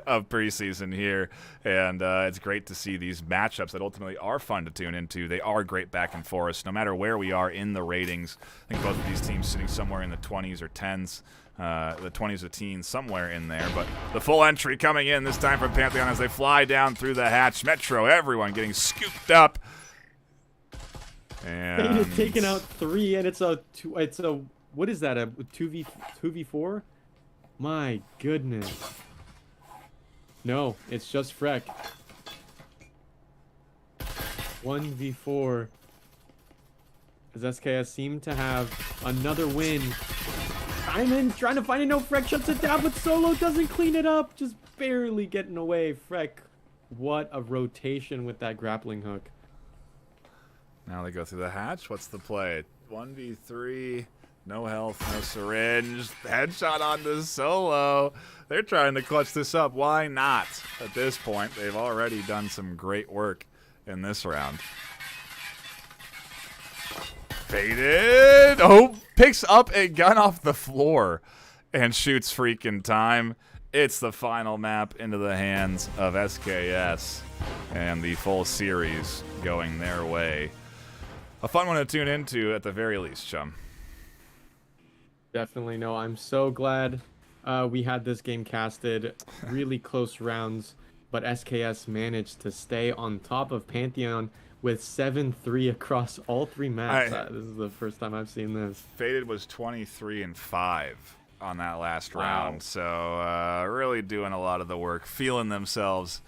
of preseason here, and it's great to see these matchups that ultimately are fun to tune into. They are great back and forth, no matter where we are in the ratings. I think both of these teams sitting somewhere in the 20s or 10s, the 20s or teens, somewhere in there. But the full entry coming in this time from Pantheon as they fly down through the hatch. Metro, everyone getting scooped up. And Faded taking out 3, and it's a what is that, a 2v4? My goodness. No, it's just Freck. 1v4. As SKS seem to have another win. Simon trying to find it. No, Freck shuts it down, but Solo doesn't clean it up. Just barely getting away. Freck, what a rotation with that grappling hook. Now they go through the hatch. What's the play? 1v3. No health, no syringe. Headshot on the Solo. They're trying to clutch this up. Why not? At this point, they've already done some great work in this round. Faded. Oh, picks up a gun off the floor and shoots freaking time. It's the final map into the hands of SKS and the full series going their way. A fun one to tune into at the very least, chum. Definitely no. I'm so glad we had this game casted. Really close rounds, but SKS managed to stay on top of Pantheon with 7-3 across all 3 maps. This is the first time I've seen this. Faded was 23-5 on that last round, so really doing a lot of the work, feeling themselves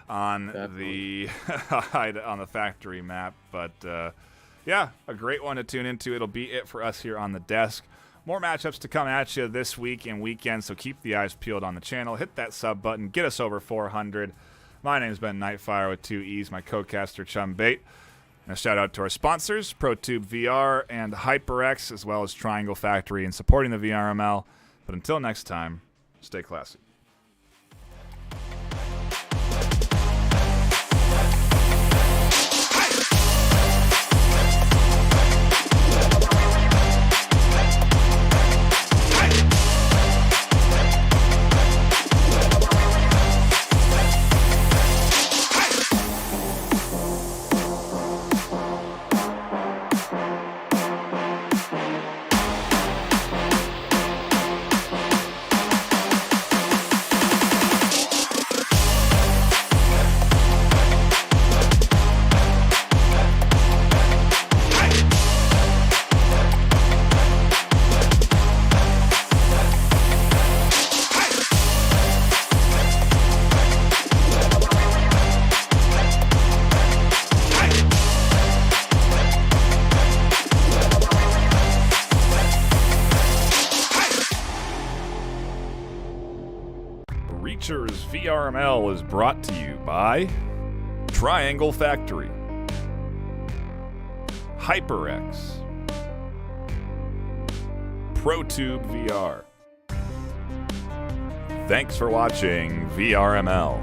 on the on the factory map. But yeah, a great one to tune into. It'll be it for us here on the desk. More matchups to come at you this week and weekend, so keep the eyes peeled on the channel. Hit that sub button. Get us over 400. My name's been Nightfire with 2 E's, my co-caster Chum Bait. And a shout out to our sponsors, ProTube VR and HyperX, as well as Triangle Factory and supporting the VRML. But until next time, stay classy. Reachers VRML is brought to you by Triangle Factory, HyperX, ProTube VR. Thanks for watching VRML.